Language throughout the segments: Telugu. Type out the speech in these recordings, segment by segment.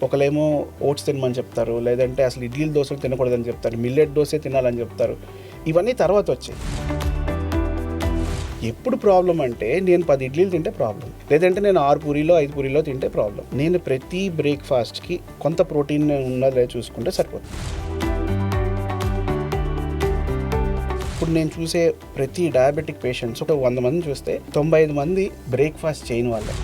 ఒకళ్ళేమో ఓట్స్ తినమని చెప్తారు, లేదంటే అసలు ఇడ్లీలు దోశలు తినకూడదని చెప్తారు, మిల్లెట్ దోశే తినాలని చెప్తారు. ఇవన్నీ తర్వాత వచ్చాయి. ఎప్పుడు ప్రాబ్లం అంటే నేను 10 ఇడ్లీలు తింటే ప్రాబ్లం, లేదంటే నేను 6 పూరీలో 5 పూరీలో తింటే ప్రాబ్లం. నేను ప్రతి బ్రేక్ఫాస్ట్కి కొంత ప్రోటీన్ ఉన్నదో చూసుకుంటే సరిపోతుంది. ఇప్పుడు నేను చూసే ప్రతి డయాబెటిక్ పేషెంట్స్ ఒక 100 మంది చూస్తే 95 మంది బ్రేక్ఫాస్ట్ చేయని వాళ్ళే.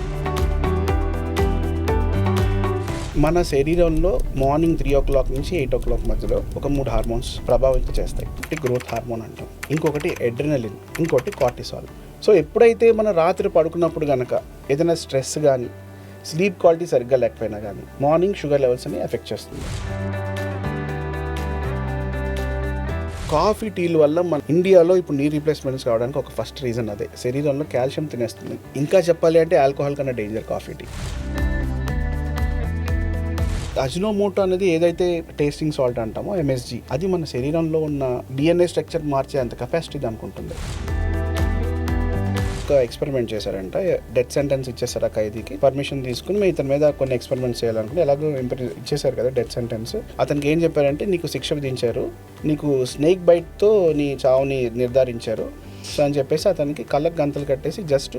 మన శరీరంలో మార్నింగ్ 3 నుంచి 8 మధ్యలో ఒక 3 హార్మోన్స్ ప్రభావితం చేస్తాయి. ఒకటి గ్రోత్ హార్మోన్ అంటాం, ఇంకొకటి ఎడ్రినలిన్, ఇంకొకటి కార్టిసాల్. సో ఎప్పుడైతే మన రాత్రి పడుకున్నప్పుడు కనుక ఏదైనా స్ట్రెస్ కానీ స్లీప్ క్వాలిటీ సరిగ్గా లేకపోయినా కానీ మార్నింగ్ షుగర్ లెవెల్స్ని ఎఫెక్ట్ చేస్తుంది. కాఫీ టీల వల్ల మన ఇండియాలో ఇప్పుడు నీ రీప్లేస్మెంట్స్ కావడానికి ఒక ఫస్ట్ రీజన్ అదే, శరీరంలో కాల్షియం తినేస్తుంది. ఇంకా చెప్పాలి అంటే ఆల్కహాల్ కన్నా డేంజర్ కాఫీ టీ. అజినోమోటో అనేది ఏదైతే టేస్టింగ్ సాల్ట్ అంటామో ఎంఎస్జీ, అది మన శరీరంలో ఉన్న డిఎన్ఏ స్ట్రక్చర్ మార్చే అంత కెపాసిటీ దానికి ఉంటుంది. ఒక ఎక్స్పెరిమెంట్ చేశారంట, డెత్ సెంటెన్స్ ఇచ్చేసారు ఆ ఖైదీకి. పర్మిషన్ తీసుకుని మేము ఇతని మీద కొన్ని ఎక్స్పెరిమెంట్స్ చేయాలనుకుంటే ఎలాగో ఇచ్చేసారు కదా డెత్ సెంటెన్స్. అతనికి ఏం చెప్పారంటే, నీకు శిక్ష విధించారు, నీకు స్నేక్ బైట్తో నీ చావుని నిర్ధారించారు సో అని చెప్పేసి అతనికి కళ్ళకు గంతలు కట్టేసి జస్ట్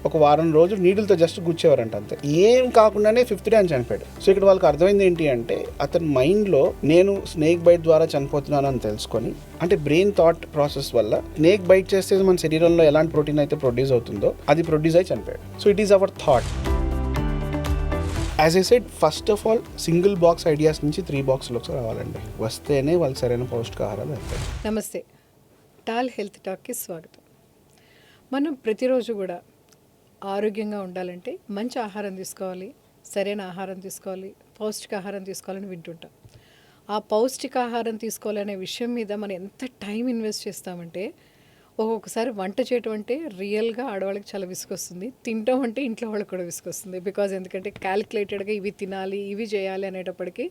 ఒక వారం రోజులు నీడిల్తో జస్ట్ గుచ్చేవారంట, అంతే. ఏం కాకుండానే 5th డే అని చనిపోయాడు. సో ఇక్కడ వాళ్ళకి అర్థమైంది ఏంటి అంటే, అతని మైండ్లో నేను స్నేక్ బైట్ ద్వారా చనిపోతున్నాను అని తెలుసుకొని, అంటే బ్రెయిన్ థాట్ ప్రాసెస్ వల్ల స్నేక్ బైట్ చేస్తే మన శరీరంలో ఎలాంటి ప్రోటీన్ అయితే ప్రొడ్యూస్ అవుతుందో అది ప్రొడ్యూస్ అయి చనిపోయాడు. So it is our thought. As I said, first of all single box ideas నుంచి 3 బాక్స్లోకి రావాలండి. వస్తేనే వాళ్ళకి సరైన పౌష్టికాహారాలు వెళ్తాయి. నమస్తే, టాల్ హెల్త్ టాక్కి స్వాగతం. మనం ప్రతిరోజు కూడా ఆరోగ్యంగా ఉండాలంటే మంచి ఆహారం తీసుకోవాలి, సరైన ఆహారం తీసుకోవాలి, పౌష్టికాహారం తీసుకోవాలని వింటుంటాం. ఆ పౌష్టికాహారం తీసుకోవాలనే విషయం మీద మనం ఎంత టైం ఇన్వెస్ట్ చేస్తామంటే, ఒక్కొక్కసారి వంట చేయటం అంటే రియల్గా ఆడవాళ్ళకి చాలా విసుకొస్తుంది, తినటం అంటే ఇంట్లో వాళ్ళకి కూడా విసుకొస్తుంది. బికాజ్ ఎందుకంటే క్యాలిక్యులేటెడ్గా ఇవి తినాలి ఇవి చేయాలి అనేటప్పటికీ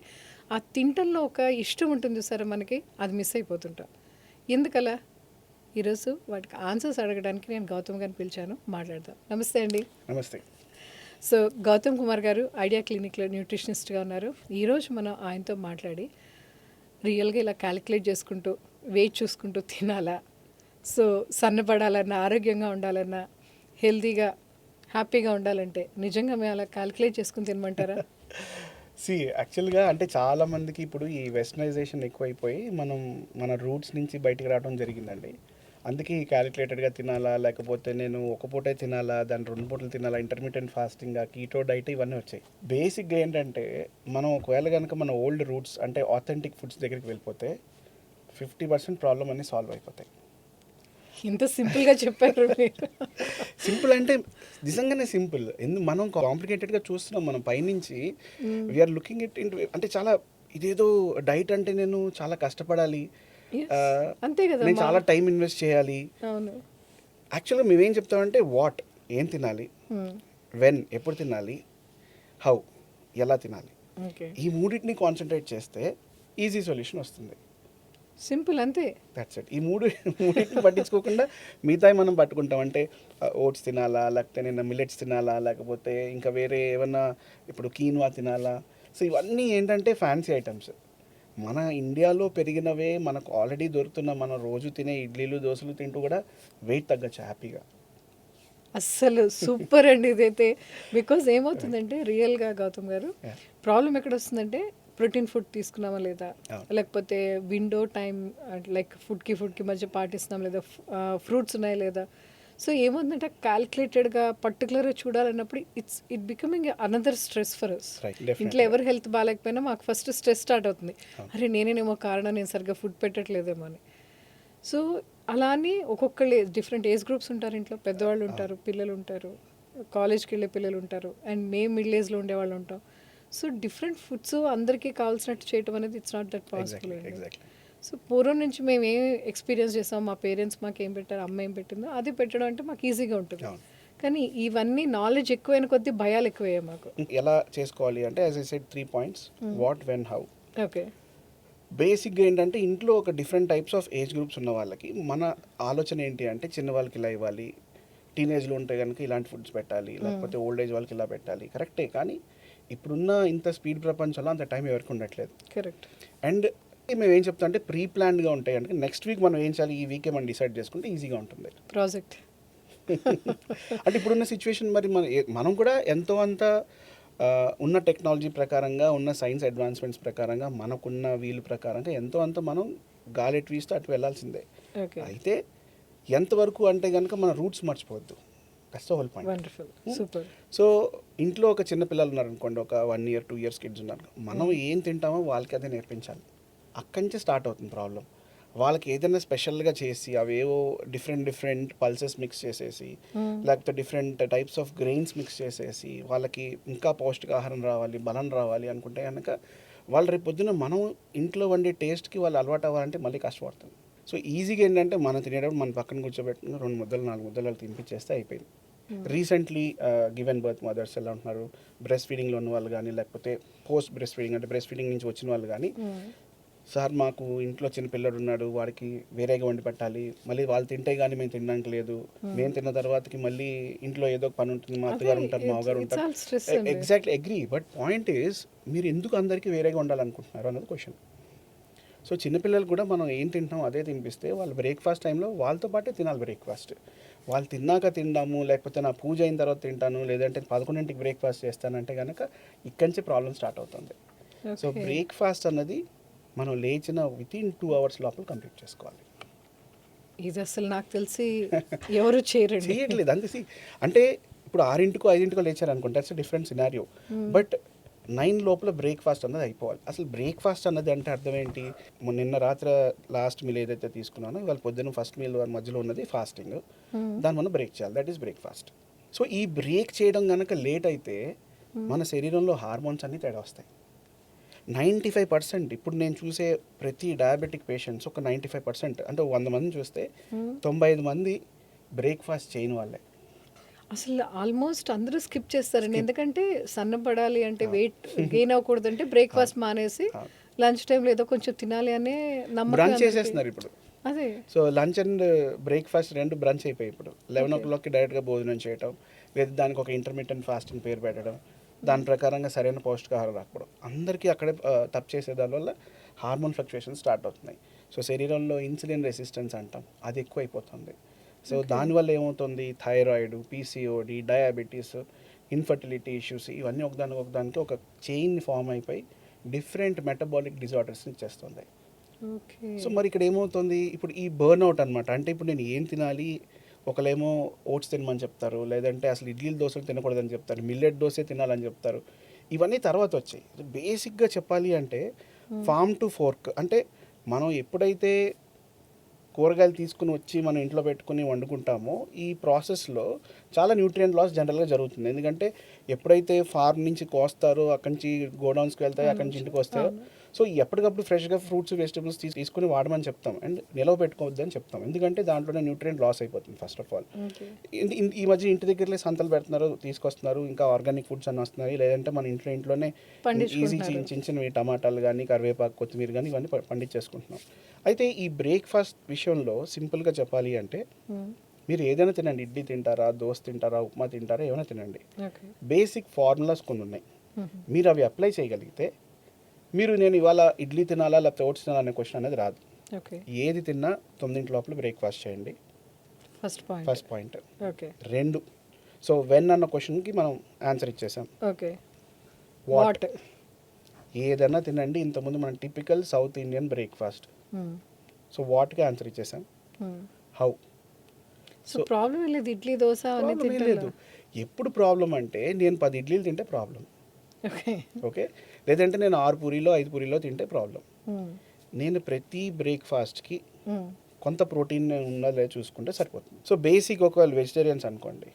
ఆ తింటంలో ఒక ఇష్టం ఉంటుంది సరే మనకి, అది మిస్ అయిపోతుంటాం. ఎందుకలా? ఈరోజు వాటికి ఆన్సర్స్ అడగడానికి నేను గౌతమ్ గారిని పిలిచాను, మాట్లాడదాం. నమస్తే అండి. నమస్తే. సో గౌతమ్ కుమార్ గారు ఐడియా క్లినిక్లో న్యూట్రిషనిస్ట్గా ఉన్నారు. ఈరోజు మనం ఆయనతో మాట్లాడి రియల్గా ఇలా క్యాలిక్యులేట్ చేసుకుంటూ వెయిట్ చూసుకుంటూ తినాలా, సో సన్నపడాలన్నా, ఆరోగ్యంగా ఉండాలన్నా, హెల్తీగా హ్యాపీగా ఉండాలంటే నిజంగా మేము అలా క్యాలిక్యులేట్ చేసుకుని తినమంటారా? యాక్చువల్గా అంటే చాలామందికి ఇప్పుడు ఈ వెస్టర్నైజేషన్ ఎక్కువైపోయి మన రూట్స్ నుంచి బయటికి రావడం జరిగిందండి. అందుకే ఈ క్యాలిక్యులేటెడ్గా తినాలా, లేకపోతే నేను ఒక పూటే తినాలా, దాన్ని 2 పూటలు తినాలా, ఇంటర్మీడియట్ ఫాస్టింగ్, కీటో డైట్, ఇవన్నీ వచ్చాయి. బేసిక్గా ఏంటంటే, మనం ఒకవేళ కనుక మన ఓల్డ్ రూట్స్ అంటే ఆథెంటిక్ ఫుడ్స్ దగ్గరికి వెళ్ళిపోతే 50% ప్రాబ్లం అన్నీ సాల్వ్ అయిపోతాయి. ఇంత సింపుల్గా చెప్పారు మీరు. సింపుల్ అంటే నిజంగానే సింపుల్. మనం కాంప్లికేటెడ్గా చూస్తున్నాం. మనం పైనుంచి వీఆర్ లుకింగ్ ఇట్ ఇంటూ, అంటే చాలా ఇదేదో డైట్ అంటే నేను చాలా కష్టపడాలి, అంతే కదా, నేను చాలా టైం ఇన్వెస్ట్ చేయాలి. అవును. యాక్చువల్గా మేమేం చెప్తామంటే, వాట్ ఏం తినాలి, వెన్ ఎప్పుడు తినాలి, హౌ ఎలా తినాలి, ఈ మూడింటిని కాన్సన్ట్రేట్ చేస్తే ఈజీ సొల్యూషన్ వస్తుంది. సింపుల్, అంతే. That's it. ఈ మూడింటిని పట్టించుకోకుండా మిగతాయి మనం పట్టుకుంటాం. అంటే ఓట్స్ తినాలా, లేకపోతే నేను మిల్లెట్స్ తినాలా, లేకపోతే ఇంకా వేరే ఏమన్నా ఇప్పుడు కీన్వా తినాలా. సో ఇవన్నీ ఏంటంటే ఫ్యాన్సీ ఐటమ్స్. మన ఇండియాలో పెరిగినవే మనకు ఆల్రెడీ దొరుకుతున్న, మనం రోజు తినే ఇడ్లీలు దోశలు తింటూ కూడా వెయిట్ తగ్గచ్చు హ్యాపీగా. అస్సలు సూపర్ అండి ఇదైతే. బికాజ్ ఏమవుతుందంటే రియల్గా గౌతమ్ గారు, ప్రాబ్లం ఎక్కడ వస్తుందంటే, ప్రోటీన్ ఫుడ్ తీసుకున్నామా లేదా, లేకపోతే విండో టైం లైక్ ఫుడ్కి మధ్య పాటిస్తున్నాం లేదా, ఫ్రూట్స్ ఉన్నాయా లేదా. సో ఏమవుతుందంటే క్యాల్కులేటెడ్గా పర్టికులర్గా చూడాలన్నప్పుడు it becoming another stress for us. ఇంట్లో ఎవరు హెల్త్ బాగాలేకపోయినా మాకు ఫస్ట్ స్ట్రెస్ స్టార్ట్ అవుతుంది, అరే నేనేమో కారణం, నేను సరిగ్గా ఫుడ్ పెట్టట్లేదేమో అని. సో అలా అని ఒక్కొక్కళ్ళు డిఫరెంట్ ఏజ్ గ్రూప్స్ ఉంటారు ఇంట్లో, పెద్దవాళ్ళు ఉంటారు, పిల్లలు ఉంటారు, కాలేజ్కి వెళ్ళే పిల్లలు ఉంటారు, అండ్ మేము మిడిల్ ఏజ్లో ఉండేవాళ్ళు ఉంటాం. సో డిఫరెంట్ ఫుడ్స్ అందరికీ కావాల్సినట్టు చేయటం అనేది ఇట్స్ నాట్ దట్ పాసిబుల్ అండి. సో పూర్వం నుంచి మేము ఏం ఎక్స్పీరియన్స్ చేస్తాం, మా పేరెంట్స్ మాకు ఏం పెట్టారు, అమ్మ ఏం పెట్టిందో అది పెట్టడం అంటే మాకు ఈజీగా ఉంటుంది. కానీ ఇవన్నీ నాలెడ్జ్ ఎక్కువైన కొద్దీ భయాలు ఎక్కువయ్యాయి మాకు. ఎలా చేసుకోవాలి అంటే, as I said 3 points, what, when, how. Okay. బేసిక్గా ఏంటంటే, ఇంట్లో ఒక different types of age groups ఉన్న వాళ్ళకి మన ఆలోచన ఏంటి అంటే, చిన్న వాళ్ళకి ఇలా ఇవ్వాలి, టీనేజ్లో ఉంటే కనుక ఇలాంటి ఫుడ్స్ పెట్టాలి, లేకపోతే ఓల్డ్ ఏజ్ వాళ్ళకి ఇలా పెట్టాలి, కరెక్టే. కానీ ఇప్పుడున్న ఇంత స్పీడ్ ప్రపంచంలో అంత టైం ఎవరికి ఉండట్లేదు. కరెక్ట్. అండ్ మేము ఏం చెప్తాం అంటే ప్రీ ప్లాన్డ్గా ఉంటాయి అంటే నెక్స్ట్ వీక్ మనం ఏం చేయాలి, ఈ వీకే మనం డిసైడ్ చేసుకుంటే ఈజీగా ఉంటుంది. ప్రాజెక్ట్. అంటే ఇప్పుడున్న సిచ్యువేషన్ మరి మనం కూడా ఎంతో అంత ఉన్న టెక్నాలజీ ప్రకారంగా ఉన్న సైన్స్ అడ్వాన్స్మెంట్స్ ప్రకారంగా మనకున్న వీలు ప్రకారంగా ఎంతో అంత మనం గాలి ఎటు వీస్తే అటు వెళ్ళాల్సిందే. ఓకే. అయితే ఎంతవరకు అంటే కనుక మన రూట్స్ మర్చిపోవద్దు. That's the whole point. Wonderful. Super. So ఇంట్లో ఒక చిన్న పిల్లలు ఉన్నారనుకోండి, ఒక 1 year 2 years కిడ్స్ ఉన్నారు, మనం ఏం తింటామో వాళ్ళకి అదే నేర్పించాలి. అక్కడి నుంచే స్టార్ట్ అవుతుంది ప్రాబ్లం. వాళ్ళకి ఏదైనా స్పెషల్గా చేసి అవేవో డిఫరెంట్ పల్సెస్ మిక్స్ చేసేసి లేకపోతే different types of grains mix చేసేసి వాళ్ళకి ఇంకా పౌష్టికాహారం రావాలి, బలం రావాలి అనుకుంటే కనుక వాళ్ళు రేపు పొద్దున మనం ఇంట్లో వండే టేస్ట్కి వాళ్ళు అలవాటు అవ్వాలంటే మళ్ళీ కష్టపడుతుంది. సో ఈజీగా ఏంటంటే మనం తినేటప్పుడు మన పక్కన కూర్చోబెట్టుకుని 2 ముద్దలు 4 ముద్దలు తినిపించేస్తే అయిపోయింది. రీసెంట్లీ గివెన్ బర్త్ మదర్స్ ఎలా ఉంటున్నారు, బ్రెస్ట్ ఫీడింగ్లో ఉన్న వాళ్ళు కానీ లేకపోతే పోస్ట్ బ్రెస్ట్ ఫీడింగ్ అంటే బ్రెస్ట్ ఫీడింగ్ నుంచి వచ్చిన వాళ్ళు కానీ, సార్ మాకు ఇంట్లో చిన్న పిల్లడు ఉన్నాడు, వాడికి వేరేగా వండి పెట్టాలి, మళ్ళీ వాళ్ళు తింటే కానీ మేము తినడానికి లేదు, మేము తిన్న తర్వాతకి మళ్ళీ ఇంట్లో ఏదో ఒక పని ఉంటుంది, మా అత్తగారు ఉంటారు, మామగారు ఉంటారు. Exactly agree. But point is మీరు ఎందుకు అందరికీ వేరేగా ఉండాలనుకుంటున్నారు అన్నది క్వశ్చన్. సో చిన్నపిల్లలు కూడా మనం ఏం తింటాం అదే తినిపిస్తే వాళ్ళు బ్రేక్ఫాస్ట్ టైంలో వాళ్ళతో పాటే తినాలి బ్రేక్ఫాస్ట్. వాళ్ళు తిన్నాక తిందాము, లేకపోతే నా పూజ అయిన తర్వాత తింటాను, లేదంటే 11ంటికి బ్రేక్ఫాస్ట్ చేస్తానంటే కనుక ఇక్కడి నుంచి ప్రాబ్లం స్టార్ట్ అవుతుంది. సో బ్రేక్ఫాస్ట్ అన్నది మనం లేచిన వితిన్ 2 hours లోపల కంప్లీట్ చేసుకోవాలి. ఇది అసలు నాకు తెలిసి ఎవరు చేయట్లేదు. అంటే ఇప్పుడు 6ంటికో 5ంటికో లేచారు అనుకుంటే ఇట్స్ డిఫరెంట్ సినారియో. బట్ 9 లోపల బ్రేక్ఫాస్ట్ అన్నది అయిపోవాలి. అసలు బ్రేక్ఫాస్ట్ అన్నది అంటే అర్థం ఏంటి, నిన్న రాత్రి లాస్ట్ మీల్ ఏదైతే తీసుకున్నానో ఇవాళ పొద్దున్న ఫస్ట్ మీల్ మధ్యలో ఉన్నది ఫాస్టింగ్, దాన్ని మనం బ్రేక్ చేయాలి. That is breakfast. సో ఈ బ్రేక్ చేయడం కనుక లేట్ అయితే మన శరీరంలో హార్మోన్స్ అన్నీ తేడా వస్తాయి. 95% ఇప్పుడు నేను చూసే ప్రతి డయాబెటిక్ పేషెంట్స్ ఒక 95% అంటే 100 మందిని చూస్తే 95 మంది బ్రేక్ఫాస్ట్ చేయని వాళ్ళే. అసలు ఆల్మోస్ట్ అందరూ స్కిప్ చేస్తారండి. ఎందుకంటే సన్నపడాలి అంటే వెయిట్ గెయిన్ అవ్వకూడదు అంటే బ్రేక్ఫాస్ట్ మానేసి లంచ్ టైంలో ఏదో కొంచెం తినాలి అనే నమ్మకం బ్రంచ్ చేసేస్తున్నారు ఇప్పుడు. అదే. So lunch and breakfast 2 branch అయిపోయి ఇప్పుడు 11 o'clockకి డైరెక్ట్గా భోజనం చేయటం, లేదా దానికి ఒక ఇంటర్మీడియట్ ఫాస్టింగ్ పేరు పెట్టడం, దాని ప్రకారంగా సరైన పౌష్టికాహారం రాకపోవడం, అందరికీ అక్కడే తప్పు చేసే దానివల్ల హార్మోన్ ఫ్లక్చుయేషన్ స్టార్ట్ అవుతున్నాయి. సో శరీరంలో ఇన్సులిన్ రెసిస్టెన్స్ అంటాం, అది ఎక్కువైపోతుంది. సో దానివల్ల ఏమవుతుంది, thyroid, PCOD, diabetes, infertility issues ఇవన్నీ ఒకదానికి ఒక చైన్ ఫామ్ అయిపోయి డిఫరెంట్ మెటబాలిక్ డిజార్డర్స్ని ఇచ్చేస్తుంది. సో మరి ఇక్కడ ఏమవుతుంది, ఇప్పుడు ఈ బర్న్అవుట్ అనమాట. అంటే ఇప్పుడు నేను ఏం తినాలి, ఒకళ్ళేమో ఓట్స్ తినమని చెప్తారు, లేదంటే అసలు ఇడ్లీలు దోశలు తినకూడదని చెప్తారు, మిల్లెట్ దోశ తినాలని చెప్తారు. ఇవన్నీ తర్వాత వచ్చాయి. బేసిక్గా చెప్పాలి అంటే ఫార్మ్ టు ఫోర్క్ అంటే మనం ఎప్పుడైతే కూరగాయలు తీసుకుని వచ్చి మనం ఇంట్లో పెట్టుకుని వండుకుంటామో ఈ ప్రాసెస్లో చాలా న్యూట్రియంట్ లాస్ జనరల్గా జరుగుతుంది. ఎందుకంటే ఎప్పుడైతే ఫార్మ్ నుంచి కోస్తారో అక్కడి నుంచి గోడౌన్స్కి వెళ్తాయో అక్కడి నుంచి ఇంటికి వస్తాయో, సో ఎప్పటికప్పుడు ఫ్రెష్గా ఫ్రూట్స్ వెజిటబుల్స్ తీసుకుని వాడమని చెప్తాం అండ్ నిలవ పెట్టుకోవద్దు అని చెప్తాం. ఎందుకంటే దాంట్లోనే న్యూట్రియంట్ లాస్ అయిపోతుంది ఫస్ట్ ఆఫ్ ఆల్. ఈ మధ్య ఇంటి దగ్గరలో సంతలు పెడుతున్నారు, తీసుకొస్తున్నారు, ఇంకా ఆర్గానిక్ ఫుడ్స్ అన్నీ వస్తున్నాయి, లేదంటే మన ఇంట్లోనే ఈజీ చిన్నవి టమాటాలు కానీ కరివేపాకు కొత్తిమీర కానీ ఇవన్నీ పండించేసుకుంటున్నాం. అయితే ఈ బ్రేక్ఫాస్ట్ విషయంలో సింపుల్గా చెప్పాలి అంటే మీరు ఏదైనా తినండి, ఇడ్లీ తింటారా, దోశ తింటారా, ఉప్మా తింటారా, ఏమైనా తినండి, బేసిక్ ఫార్ములాస్ కొన్ని ఉన్నాయి. మీరు అవి అప్లై చేయగలిగితే నేను ఇవాళ ఇడ్లీ తినాలా లేకపోతే ఓట్స్ తినాలా అనే క్వశ్చన్ అనేది రాదు. ఏది తిన్నా 9 లోపల బ్రేక్ఫాస్ట్ చేయండి, ఫస్ట్ పాయింట్. 2 సో వెన్ అన్న క్వశ్చన్కి మనం ఆన్సర్ ఇచ్చేసాం. వాట్ ఏదైనా తినండి, ఇంతకుముందు మనం typical South Indian breakfast. So వాట్కి ఆన్సర్ ఇచ్చేసాం. హౌ సో ప్రాబ్లం లేదు, ఇడ్లీ దోశ లేదు. ఎప్పుడు ప్రాబ్లం అంటే నేను 10 ఇడ్లీలు తింటే ప్రాబ్లం, ఓకే, లేదంటే నేను 6 పూరీలో 5 పూరీలో తింటే ప్రాబ్లం. నేను ప్రతి బ్రేక్ఫాస్ట్కి కొంత ప్రోటీన్ ఉందా లేదా చూసుకుంటే సరిపోతుంది. సో బేసిక్ ఒకవేళ వెజిటేరియన్స్ అనుకోండి,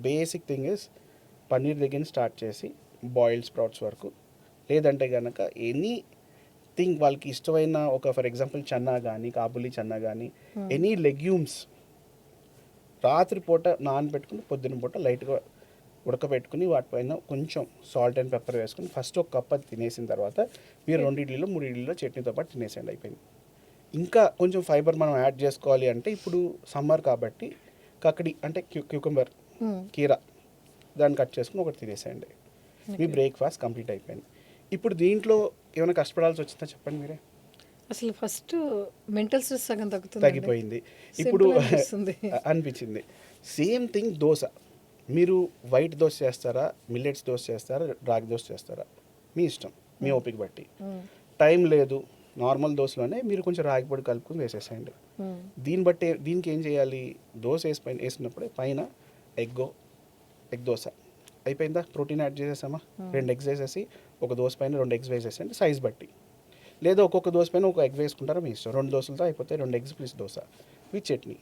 బేసిక్ థింగ్ ఇస్ పన్నీర్ దగ్గర స్టార్ట్ చేసి బాయిల్డ్ స్ప్రౌట్స్ వరకు, లేదంటే కనుక ఎనీ థింగ్ వాళ్ళకి ఇష్టమైన ఒక ఫర్ ఎగ్జాంపుల్ చన్నా కానీ కాబులి చన్నా కానీ ఎనీ లెగ్యూమ్స్ రాత్రిపూట నానబెట్టుకుని పొద్దున్న పూట లైట్గా ఉడకబెట్టుకుని వాటిపైన కొంచెం సాల్ట్ అండ్ పెప్పర్ వేసుకుని ఫస్ట్ ఒక కప్ అది తినేసిన తర్వాత మీరు 2 ఇడ్లీలో 3 ఇడ్లీలో చట్నీతో పాటు తినేసేయండి, అయిపోయింది. ఇంకా కొంచెం ఫైబర్ మనం యాడ్ చేసుకోవాలి అంటే ఇప్పుడు సమ్మర్ కాబట్టి కక్కడి అంటే క్యూకంబర్ కీరా దాన్ని కట్ చేసుకుని ఒకటి తినేసేయండి. మీ బ్రేక్ఫాస్ట్ కంప్లీట్ అయిపోయింది. ఇప్పుడు దీంట్లో ఏమైనా కష్టపడాల్సి వచ్చిందా చెప్పండి మీరే? అసలు ఫస్ట్ మెంటల్ స్ట్రెస్ సగం తగ్గిపోయింది. ఇప్పుడు అనిపించింది. Same thing dosa. మీరు వైట్ దోశ చేస్తారా, మిల్లెట్స్ దోశ చేస్తారా, రాగి దోశ చేస్తారా? మీ ఇష్టం, మీ ఓపిక బట్టి. టైం లేదు, నార్మల్ దోశలోనే మీరు కొంచెం రాగి పొడి కలుపుకొని వేసేసేయండి. దీనికి ఏం చేయాలి? దోశ వేసినప్పుడే పైన ఎగ్ దోశ అయిపోయిందా? Protein add చేసేసామా? 2 ఎగ్స్ వేసేసి ఒక దోశ పైన 2 ఎగ్స్ వేసేసండి సైజ్ బట్టి. లేదా ఒక్కొక్క దోశ పైన ఒక ఎగ్ వేసుకుంటారా మీ ఇష్టం. 2 దోశలతో అయిపోతాయి, 2 eggs plus dosa with chutney.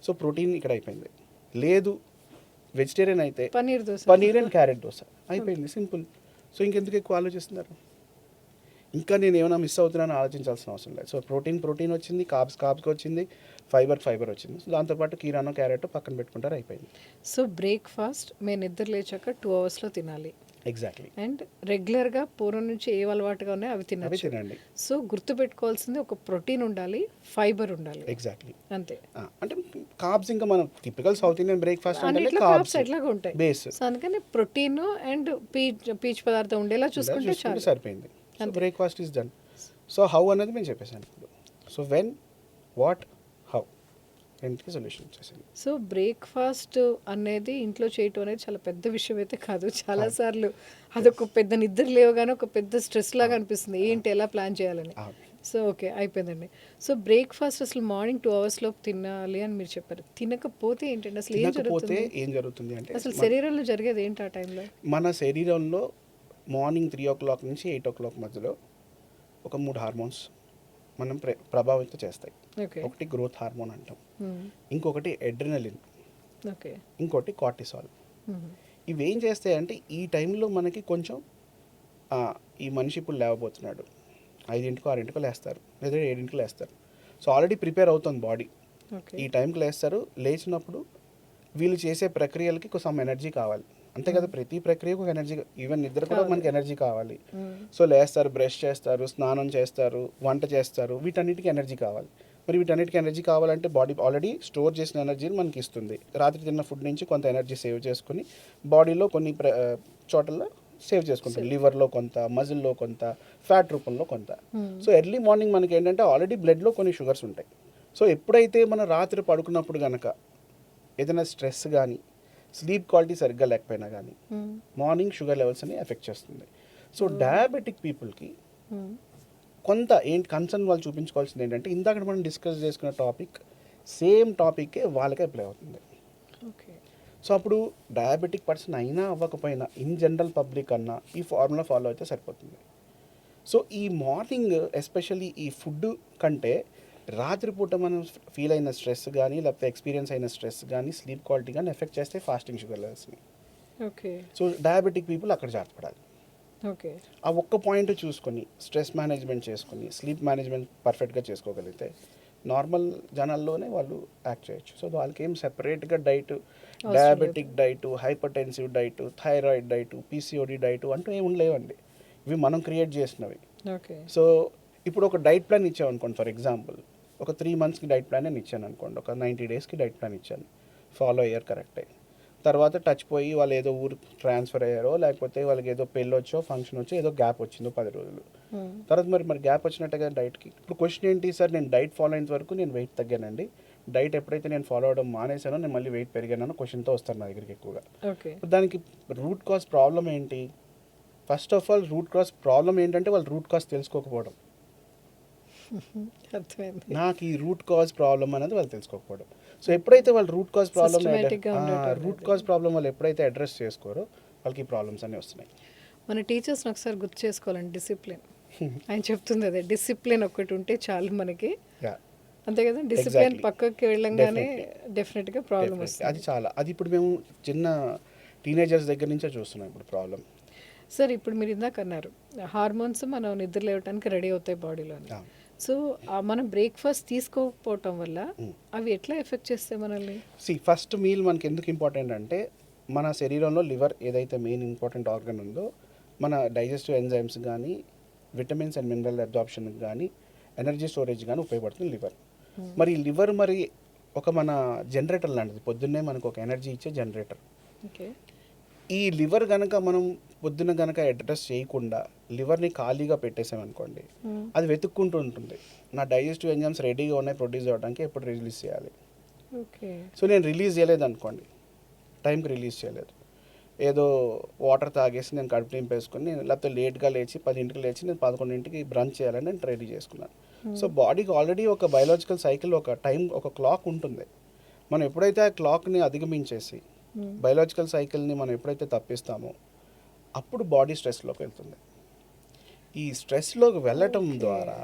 So protein ఇక్కడ అయిపోయింది. లేదు వెజిటేరియన్ అయితే పన్నీర్ అండ్ క్యారెట్ దోశ అయిపోయింది, సింపుల్. సో ఇంకెందుకు ఎక్కువ ఆలోచిస్తున్నారు? ఇంకా నేను ఏమైనా మిస్ అవుతున్నాను ఆలోచించాల్సిన అవసరం లేదు. సో ప్రోటీన్ వచ్చింది, కార్బ్స్కి వచ్చింది, ఫైబర్ వచ్చింది. సో దాంతోపాటు కీరానో క్యారెట్ పక్కన పెట్టుకుంటారు, అయిపోయింది. సో బ్రేక్ఫాస్ట్ మేము నిద్ర లేచాక 2 అవర్స్లో తినాలి. ఎగ్జాక్ట్లీ. అండ్ రెగ్యులర్గా పూర్వం నుంచి ఏ అలవాటుగా ఉన్నాయో అవి తినండి. సో గుర్తుపెట్టుకోవాల్సింది ఒక ప్రోటీన్ ఉండాలి, ఫైబర్ ఉండాలి. ఎగ్జాక్ట్లీ అంతే. అంటే కార్బ్స్ ఇంకా మనం టిపికల్ సౌత్ ఇండియన్ బ్రేక్ఫాస్ట్ అంటే కార్బ్స్ ఎట్లాగా ఉంటాయి బేస్. సో అందుకని ప్రోటీన్ అండ్ పీచ్ పదార్థం ఉండేలా చూసుకుంటే చాలు, సరిపోయింది. Breakfast is done. So how అనేది మేము చెప్పేసాను ఇప్పుడు. సో వెన్, వాట్, హౌ రెండుకి సొల్యూషన్ వచ్చేసింది. సో బ్రేక్ఫాస్ట్ అనేది ఇంట్లో చేయటం అనేది చాలా పెద్ద విషయం అయితే కాదు. చాలాసార్లు అదొక పెద్ద నిద్ర లేవగానే ఒక పెద్ద స్ట్రెస్ లాగా అనిపిస్తుంది, ఏంటి ఎలా ప్లాన్ చేయాలని. సో ఓకే అయిపోయిందండి. సో బ్రేక్ఫాస్ట్ అసలు మార్నింగ్ 2 అవర్స్లో తినాలి అని మీరు చెప్పారు. తినకపోతే ఏంటంటే అసలు ఏం జరుగుతుంది అంటే అసలు శరీరంలో జరిగేది ఏంటి ఆ టైంలో? మన శరీరంలో మార్నింగ్ 3 o'clock నుంచి 8 o'clock మధ్యలో ఒక 3 హార్మోన్స్ మనం ప్రభావితం చేస్తాయి. ఒకటి గ్రోత్ హార్మోన్ అంటాం, ఇంకొకటి ఎడ్రినలిన్, ఇంకోటి కార్టిసాల్. ఇవి ఏం చేస్తాయంటే ఈ టైంలో మనకి కొంచెం ఈ మనిషి ఇప్పుడు లేవబోతున్నాడు, 5ంటికో 6ంటికో లేస్తారు, లేదా 7ంటికి లేస్తారు. సో ఆల్రెడీ ప్రిపేర్ అవుతుంది బాడీ. ఈ టైంకి లేస్తారు. లేచినప్పుడు వీళ్ళు చేసే ప్రక్రియలకి కొంచెం ఎనర్జీ కావాలి, అంతే కదా. ప్రతి ప్రక్రియకు ఒక ఎనర్జీ, ఈవెన్ నిద్ర కూడా మనకి ఎనర్జీ కావాలి. సో లేస్తారు, బ్రష్ చేస్తారు, స్నానం చేస్తారు, వంట చేస్తారు, వీటన్నిటికీ ఎనర్జీ కావాలి. మరి వీటన్నిటికీ ఎనర్జీ కావాలంటే బాడీ ఆల్రెడీ స్టోర్ చేసిన ఎనర్జీని మనకి ఇస్తుంది. రాత్రి తిన్న ఫుడ్ నుంచి కొంత ఎనర్జీ సేవ్ చేసుకుని బాడీలో కొన్ని చోట్ల సేవ్ చేసుకుంటాం. లివర్లో కొంత, మజిల్లో కొంత, ఫ్యాట్ రూపంలో కొంత. సో ఎర్లీ మార్నింగ్ మనకి ఏంటంటే ఆల్రెడీ బ్లడ్లో కొన్ని షుగర్స్ ఉంటాయి. సో ఎప్పుడైతే మనం రాత్రి పడుకున్నప్పుడు కనుక ఏదైనా స్ట్రెస్ కానీ, స్లీప్ క్వాలిటీ సరిగ్గా లేకపోయినా కానీ మార్నింగ్ షుగర్ లెవెల్స్ అని ఎఫెక్ట్ చేస్తుంది. సో డయాబెటిక్ పీపుల్కి కొంత కన్సర్న్ వాళ్ళు చూపించుకోవాల్సింది ఏంటంటే ఇందాక మనం డిస్కస్ చేసుకున్న సేమ్ టాపిక్కే వాళ్ళకే అప్లై అవుతుంది. సో అప్పుడు డయాబెటిక్ పర్సన్ అయినా అవ్వకపోయినా ఇన్ జనరల్ పబ్లిక్ అన్నా ఈ ఫార్ములా ఫాలో అయితే సరిపోతుంది. సో ఈ మార్నింగ్ ఎస్పెషల్లీ ఈ ఫుడ్ కంటే రాత్రిపూట మనం ఫీల్ అయిన స్ట్రెస్ కానీ, లేకపోతే ఎక్స్పీరియన్స్ అయిన స్ట్రెస్ కానీ, స్లీప్ క్వాలిటీ కానీ ఎఫెక్ట్ చేస్తే ఫాస్టింగ్ షుగర్ లెవెల్స్ని. సో డయాబెటిక్ పీపుల్ అక్కడ జాగ్రత్తపడాలి. ఆ ఒక్క పాయింట్ చూసుకొని స్ట్రెస్ మేనేజ్మెంట్ చేసుకొని స్లీప్ మేనేజ్మెంట్ పర్ఫెక్ట్గా చేసుకోగలిగితే నార్మల్ జనాల్లోనే వాళ్ళు యాక్ట్ చేయొచ్చు. సో వాళ్ళకి ఏం సెపరేట్గా diet, diabetic diet, hyper tensive diet, thyroid diet, PCOD diet అంటూ ఏమి ఉండలేవండి. ఇవి మనం క్రియేట్ చేసినవి. సో ఇప్పుడు ఒక డైట్ ప్లాన్ ఇచ్చామనుకోండి, ఫర్ ఎగ్జాంపుల్ ఒక 3 monthsకి డైట్ ప్లాన్ నేను ఇచ్చాను అనుకోండి, ఒక 90 daysకి డైట్ ప్లాన్ ఇచ్చాను, ఫాలో అయ్యారు కరెక్టే. తర్వాత టచ్ పోయి వాళ్ళు ఏదో ఊరు ట్రాన్స్ఫర్ అయ్యారో, లేకపోతే వాళ్ళకి ఏదో పెళ్ళి వచ్చో, ఫంక్షన్ వచ్చో, ఏదో గ్యాప్ వచ్చిందో 10 రోజులు తర్వాత మరి గ్యాప్ వచ్చినట్టుగా డైట్కి. ఇప్పుడు క్వశ్చన్ ఏంటి సార్, నేను డైట్ ఫాలో అయినంత వరకు నేను వెయిట్ తగ్గానండి, డైట్ ఎప్పుడైతే నేను ఫాలో అవడం మానేసానో నేను మళ్ళీ వెయిట్ పెరిగానో క్వశ్చన్తో వస్తారు నా దగ్గరికి ఎక్కువగా. దానికి రూట్ కాజ్ ప్రాబ్లం ఏంటి? First of all root cause problem ఏంటంటే వాళ్ళు రూట్ కాజ్ తెలుసుకోకపోవడం. నాకు ఈ రూట్ కాజ్ ప్రాబ్లం అనేది వాళ్ళు తెలుసుకోకపోవడం. సో ఎప్పుడైతే వాళ్ళు రూట్ కాజ్ ప్రాబ్లం వాళ్ళు ఎప్పుడైతే అడ్రస్ చేసుకోరో వాళ్ళకి ఈ ప్రాబ్లమ్స్ అన్నీ వస్తున్నాయి. మన టీచర్స్ని ఒకసారి గుర్తు చేసుకోవాలండి, డిసిప్లిన్. ఆయన చెప్తుంది అదే, డిసిప్లిన్ ఒకటి ఉంటే చాలు మనకి, అంతే కదా. డిసిప్లిన్ పక్కకి వెళ్ళంగానే డెఫినెట్గా ప్రాబ్లం వస్తుంది. అది చాలా, అది ఇప్పుడు మేము చిన్న టీనేజర్స్ దగ్గర నుంచే చూస్తున్నాం ఇప్పుడు ప్రాబ్లం. సార్ ఇప్పుడు మీరు ఇందాక అన్నారు హార్మోన్స్ మనం నిద్ర లేవడానికి రెడీ అవుతాయి బాడీలో. సో మనం బ్రేక్ఫాస్ట్ తీసుకోకపోవటం వల్ల అవి ఎట్లా ఎఫెక్ట్ చేస్తాయి మనల్ని? ఫస్ట్ మీల్ మనకి ఎందుకు ఇంపార్టెంట్ అంటే మన శరీరంలో లివర్ ఏదైతే మెయిన్ ఇంపార్టెంట్ ఆర్గన్ ఉందో, మన డైజెస్టివ్ ఎంజైమ్స్ కానీ, విటమిన్స్ అండ్ మినరల్ అబ్జార్ప్షన్కి కానీ, ఎనర్జీ స్టోరేజ్ కానీ ఉపయోగపడుతుంది లివర్. మరి లివర్ ఒక మన జనరేటర్ లాంటిది, పొద్దున్నే మనకు ఒక ఎనర్జీ ఇచ్చే జనరేటర్. ఈ లివర్ కనుక మనం పొద్దున కనుక అడ్రస్ చేయకుండా లివర్ని ఖాళీగా పెట్టేసామనుకోండి, అది వెతుక్కుంటూ ఉంటుంది. నా డైజెస్టివ్ ఎంజైమ్స్ రెడీగా ఉన్నాయి ప్రొడ్యూస్ అవ్వడానికి, ఎప్పుడు రిలీజ్ చేయాలి. ఓకే. సో నేను రిలీజ్ చేయలేదు అనుకోండి, టైంకి రిలీజ్ చేయలేదు, ఏదో వాటర్ తాగేసి నేను కడుపు నింపేసుకుని, లేకపోతే లేట్గా లేచి 10ంటికి లేచి నేను 11ంటికి బ్రంచ్ చేయాలని నేను రెడీ చేసుకున్నాను. సో బాడీకి ఆల్రెడీ ఒక బయలాజికల్ సైకిల్, ఒక టైం, ఒక క్లాక్ ఉంటుంది. మనం ఎప్పుడైతే ఆ క్లాక్ని అధిగమించేసి బయలాజికల్ సైకిల్ని మనం ఎప్పుడైతే తప్పిస్తామో అప్పుడు బాడీ స్ట్రెస్లోకి వెళ్తుంది. ఈ స్ట్రెస్లోకి వెళ్ళటం ద్వారా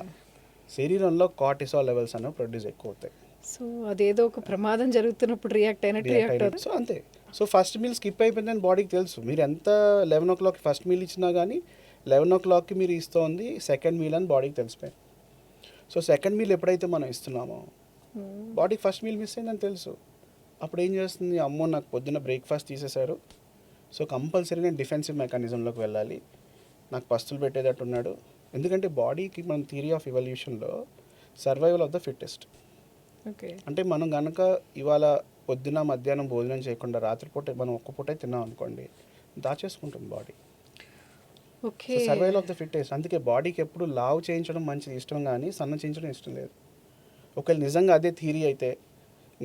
శరీరంలో కార్టిసాల్ లెవెల్స్ అనేవి ప్రొడ్యూస్ ఎక్కువ అవుతాయి. సో అదేదో ఒక ప్రమాదం జరుగుతున్నప్పుడు రియాక్ట్ అయినట్టు. సో అంతే. సో ఫస్ట్ మీల్ స్కిప్ అయిపోయిందని బాడీకి తెలుసు. మీరు ఎంత 11 o'clock ఫస్ట్ మీల్ ఇచ్చినా కానీ 11 o'clockకి మీరు ఇస్తోంది సెకండ్ మీల్ అని బాడీకి తెలిసిపోయింది. సో సెకండ్ మీల్ ఎప్పుడైతే మనం ఇస్తున్నామో బాడీకి ఫస్ట్ మీల్ మిస్ అయిందని తెలుసు. అప్పుడు ఏం చేస్తుంది, అమ్మో నాకు పొద్దున్న బ్రేక్ఫాస్ట్ తీసేశారు, సో కంపల్సరీ నేను డిఫెన్సివ్ మెకానిజంలోకి వెళ్ళాలి, నాకు పస్తులు పెట్టేటట్టు ఉన్నాడు. ఎందుకంటే బాడీకి మన థియరీ ఆఫ్ ఎవల్యూషన్లో survival of the fittest. Okay. అంటే మనం కనుక ఇవాళ పొద్దున మధ్యాహ్నం భోజనం చేయకుండా రాత్రిపూట మనం ఒక్క పూటే తిన్నాం అనుకోండి, దాచేసుకుంటుంది body. Okay. Survival of the fittest. అందుకే బాడీకి ఎప్పుడు లావు చేయించడం మంచిది ఇష్టం, కానీ సన్న చేయించడం ఇష్టం లేదు. ఒకవేళ నిజంగా అదే థియరీ అయితే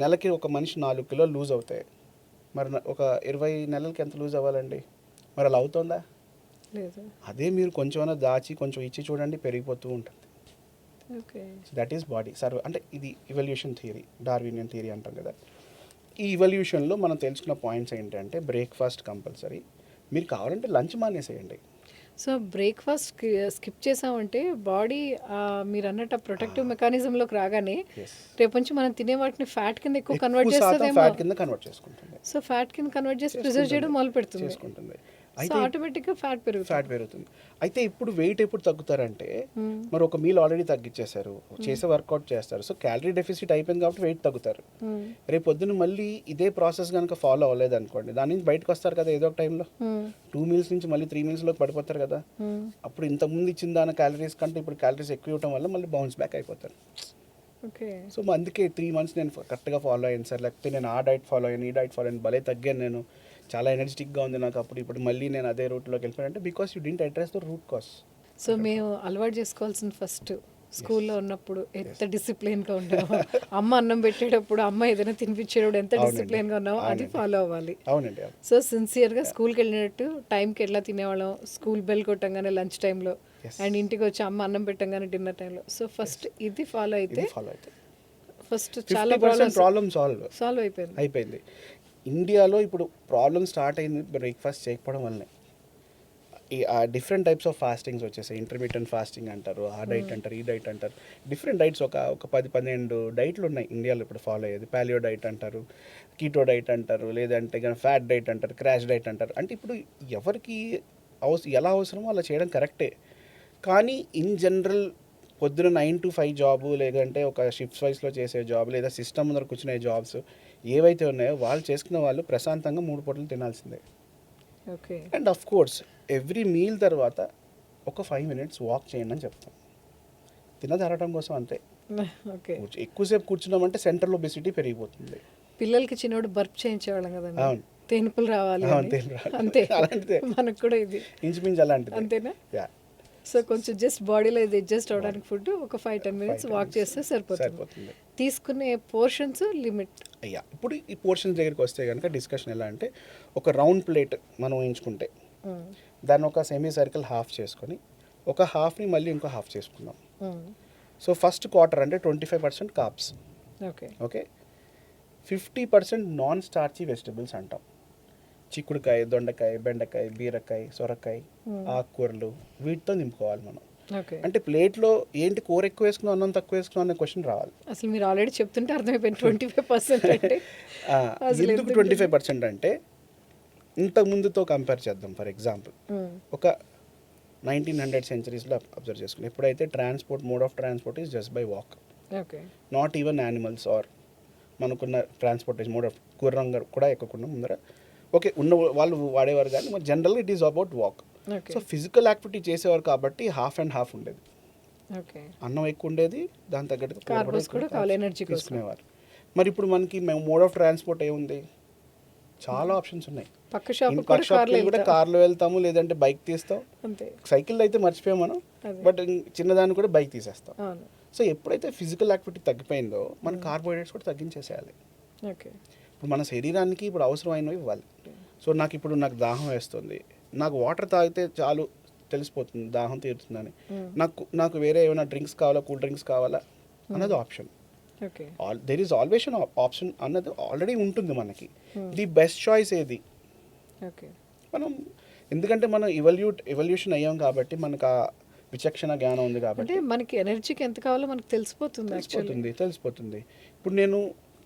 నెలకి ఒక మనిషి 4 కిలోలు లూజ్ అవుతాయి, మరి ఒక 20 నెలలకి ఎంత లూజ్ అవ్వాలండి? మరి అలా అవుతుందా? లేదు. అదే మీరు కొంచెమైనా దాచి కొంచెం ఇచ్చి చూడండి, పెరిగిపోతూ ఉంటుంది. ఓకే. దట్ ఈస్ బాడీ అంటే ఇది ఇవల్యూషన్ థియరీ, డార్వినియన్ థియరీ అంటాం కదా. ఈ ఇవల్యూషన్లో మనం తెలుసుకున్న పాయింట్స్ ఏంటంటే బ్రేక్ఫాస్ట్ కంపల్సరీ. మీరు కావాలంటే లంచ్ మానేసేయండి. సో బ్రేక్ఫాస్ట్ స్కిప్ చేసామంటే బాడీ మీరు అన్నట్టు ప్రొటెక్టివ్ మెకానిజంలోకి రాగానే రేపు నుంచి మనం తినే వాటిని ఫ్యాట్ కింద ఎక్కువ కన్వర్ట్ చేస్తుంది. ఫ్యాట్ కింద కన్వర్ట్ చేసుకుంటుంది. సో ఫ్యాట్ కింద కన్వర్ట్ చేసి ప్రిజర్వ్ చేయడం మొదలు పెడుతుంది. సో ఆటోమేటిక్గా ఫ్యాట్ పెరుగుతుంది. అయితే ఇప్పుడు వెయిట్ ఎప్పుడు తగ్గుతారంటే, మరి ఒక మీల్ ఆల్రెడీ తగ్గించేశారు, చేసే వర్కౌట్ చేస్తారు, సో క్యాలరీ డెఫిసిట్ అయిపోయింది కాబట్టి వెయిట్ తగ్గుతారు. రేపు పొద్దున్న మళ్ళీ ఇదే ప్రాసెస్ కనుక ఫాలో అవ్వలేదు అనుకోండి, దాని నుంచి బయటకు వస్తారు కదా ఏదో ఒక టైంలో. 2 meals నుంచి మళ్ళీ 3 mealsలోకి పడిపోతారు కదా. అప్పుడు ఇంతకుముందు ఇచ్చిన దాని క్యాలరీస్ కంటే ఇప్పుడు క్యాలరీస్ ఎక్కువ ఇవ్వడం వల్ల మళ్ళీ బౌన్స్ బ్యాక్ అయిపోతారు. ఓకే. సో అందుకే 3 months నేను కరెక్ట్గా ఫాలో అయ్యాను సార్, లేకపోతే నేను ఆ డైట్ ఫాలో అయ్యాను, ఈ డైట్ ఫాలో అయ్యాను, భలే తగ్గాను, నేను చాలా ఎనర్జెటిక్గా ఉంది నాకు అప్పుడు, ఇప్పుడు మళ్ళీ నేను అదే రూట్లోకి వెళ్ళిపోయానంటే because you didn't address the root cause. So మేము అలవాటు చేసుకోవాల్సిన ఫస్ట్ స్కూల్లో ఉన్నప్పుడు ఎంత డిసిప్లిన్గా ఉన్నామో, అమ్మ అన్నం పెట్టేటప్పుడు అమ్మ ఏదైనా తినిపించేటప్పుడు ఎంత డిసిప్లిన్గా ఉన్నామో అది ఫాలో అవ్వాలి. అవునండి. సో సిన్సియర్గా స్కూల్కి వెళ్ళినట్టు టైంకి ఎట్లా తినేవాళ్ళం, స్కూల్ బెల్ కొట్టంగానే లంచ్ టైంలో, అండ్ ఇంటికి వచ్చి అమ్మ అన్నం పెట్టంగానే డిన్నర్ టైంలో. సో ఫస్ట్ ఇది ఫాలో అయితే ఫస్ట్ చాలా ప్రాబ్లమ్ సాల్వ్ అయిపోయింది. ఇండియాలో ఇప్పుడు ప్రాబ్లమ్ స్టార్ట్ అయింది బ్రేక్ఫాస్ట్ చేయకపోవడం వల్లనే. ఆ డిఫరెంట్ టైప్స్ ఆఫ్ ఫాస్టింగ్స్ వచ్చేసాయి. ఇంటర్మీడియట్ ఫాస్టింగ్ అంటారు, ఆ డైట్ అంటారు, ఈ డైట్ అంటారు, డిఫరెంట్ డైట్స్. ఒక 10-12 డైట్లు ఉన్నాయి ఇండియాలో ఇప్పుడు ఫాలో అయ్యేది. పాలియో డైట్ అంటారు, కీటో డైట్ అంటారు, లేదంటే ఫ్యాట్ డైట్ అంటారు, క్రాష్ డైట్ అంటారు. అంటే ఇప్పుడు ఎవరికి ఎలా అవసరమో అలా చేయడం కరెక్టే, కానీ ఇన్ జనరల్ పొద్దున 9 to 5 జాబు, లేదంటే ఒక షిఫ్ట్స్ వైస్లో చేసే జాబ్, లేదా సిస్టమ్ ముందర కూర్చునే జాబ్స్ ఏవైతే ఉన్నాయో వాళ్ళు చేసుకున్న వాళ్ళు ప్రశాంతంగా 3 పూటలు తినాల్సిందే. Okay. And of course every meal తర్వాత ఒక 5 minutes వాక్ చేయండి అని చెప్తాం, తినదరగడం కోసం అంతే. ఓకే. ఎక్కువసేపు కూర్చున్నామంటే సెంట్రల్ ఒబెసిటీ పెరిగిపోతుంది. పిల్లలకి చిన్నోడు బర్ప్ చేయించేవాళ్ళం కదండి. అవును, తేనుపులు రావాలి అంతే. అలాంటిదే మనకు కూడా ఇది ఇంచుమించు అలాంటిది. అంతేనా? సో కొంచెం జస్ట్ బాడీలో ఇది అడ్జస్ట్ అవడానికి ఫుడ్ ఒక 5-10 minutes వాక్ చేస్తే సరిపోతుంది. తీసుకునే పోర్షన్స్ లిమిట్. అయ్యా ఇప్పుడు ఈ పోర్షన్స్ దగ్గరికి వస్తే కనుక డిస్కషన్ ఎలా అంటే, ఒక రౌండ్ ప్లేట్ మనం వేయించుకుంటే దాన్ని ఒక సెమీ సర్కిల్ హాఫ్ చేసుకొని ఒక హాఫ్ని మళ్ళీ ఇంకో హాఫ్ చేసుకుందాం. సో ఫస్ట్ క్వార్టర్ అంటే 25% carbs, okay, 50% non starchy vegetables అంటాం. చిక్కుడుకాయ, దొండకాయ, బెండకాయ, బీరకాయ, సొరకాయ, ఆకుకూరలు, వీటితో నింపుకోవాలి మనం. అంటే ప్లేట్లో ఏంటి కూర ఎక్కువ వేసుకున్నాం అన్నం తక్కువ వేసుకున్నాం అనే క్వశ్చన్ రావాలి. అసలు మీరు ఆల్రెడీ చెప్తుంటే అర్థమైపోయింది 25% అంటే. ఎందుకు 25% అంటే ఇంతకు ముందుతో కంపేర్ చేద్దాం. ఫర్ ఎగ్జాంపుల్ ఒక 1900 centuries అబ్జర్వ్ చేసుకుని, ఎప్పుడైతే mode of transport is just by walk, not even animals or మనకున్న ట్రాన్స్పోర్టేషన్ మోడ్ ఆఫ్ గుర్రం కూడా ఎక్కకుండా ముందర ఓకే ఉన్న వాళ్ళు వాడేవారు, కానీ జనరల్గా it is about walk. So physical activity చేసేవారు కాబట్టి హాఫ్ అండ్ హాఫ్ ఉండేది. అన్నం ఎక్కువ ఉండేది, దాని తగ్గట్టు తీసుకునేవారు. మరి ఇప్పుడు మనకి మోడ్ ఆఫ్ ట్రాన్స్పోర్ట్ ఏముంది, చాలా ఆప్షన్స్ ఉన్నాయి. పక్క షాప్ పక్క కూడా షాప్కి కార్లో కూడా వెళ్తాం కార్లో వెళ్తాము, లేదంటే బైక్ తీస్తాం. అంతే. సైకిల్ అయితే మర్చిపోయాం మనం, అదే. బట్ చిన్నదాన్ని కూడా బైక్ తీసేస్తాం. అవును. సో ఎప్పుడైతే ఫిజికల్ యాక్టివిటీ తగ్గిపోయిందో మన కార్బోహైడ్రేట్స్ కూడా తగ్గించేసేయాలి. ఓకే. ఇప్పుడు మన శరీరానికి ఇప్పుడు అవసరమైనవి ఇవ్వాలి. సో నాకు దాహం వేస్తుంది, నాకు వాటర్ తాగితే చాలు తెలిసిపోతుంది దాహం తీరుతుందని. నాకు వేరే ఏమైనా డ్రింక్స్ కావాలా, కూల్ డ్రింక్స్ కావాలా అన్నది option. Okay. There is always an option అన్నది ఆల్రెడీ ఉంటుంది మనకి. ది బెస్ట్ చాయిస్ ఏది ఓకే. మనం, ఎందుకంటే మనం ఎవల్యూషన్ అయ్యాం కాబట్టి మనకు ఆ విచక్షణ జ్ఞానం ఉంది కాబట్టి అంటే మనకి ఎనర్జీకి ఎంత కావాలో మనకు తెలిసిపోతుంది. తెలిసిపోతుంది. ఇప్పుడు నేను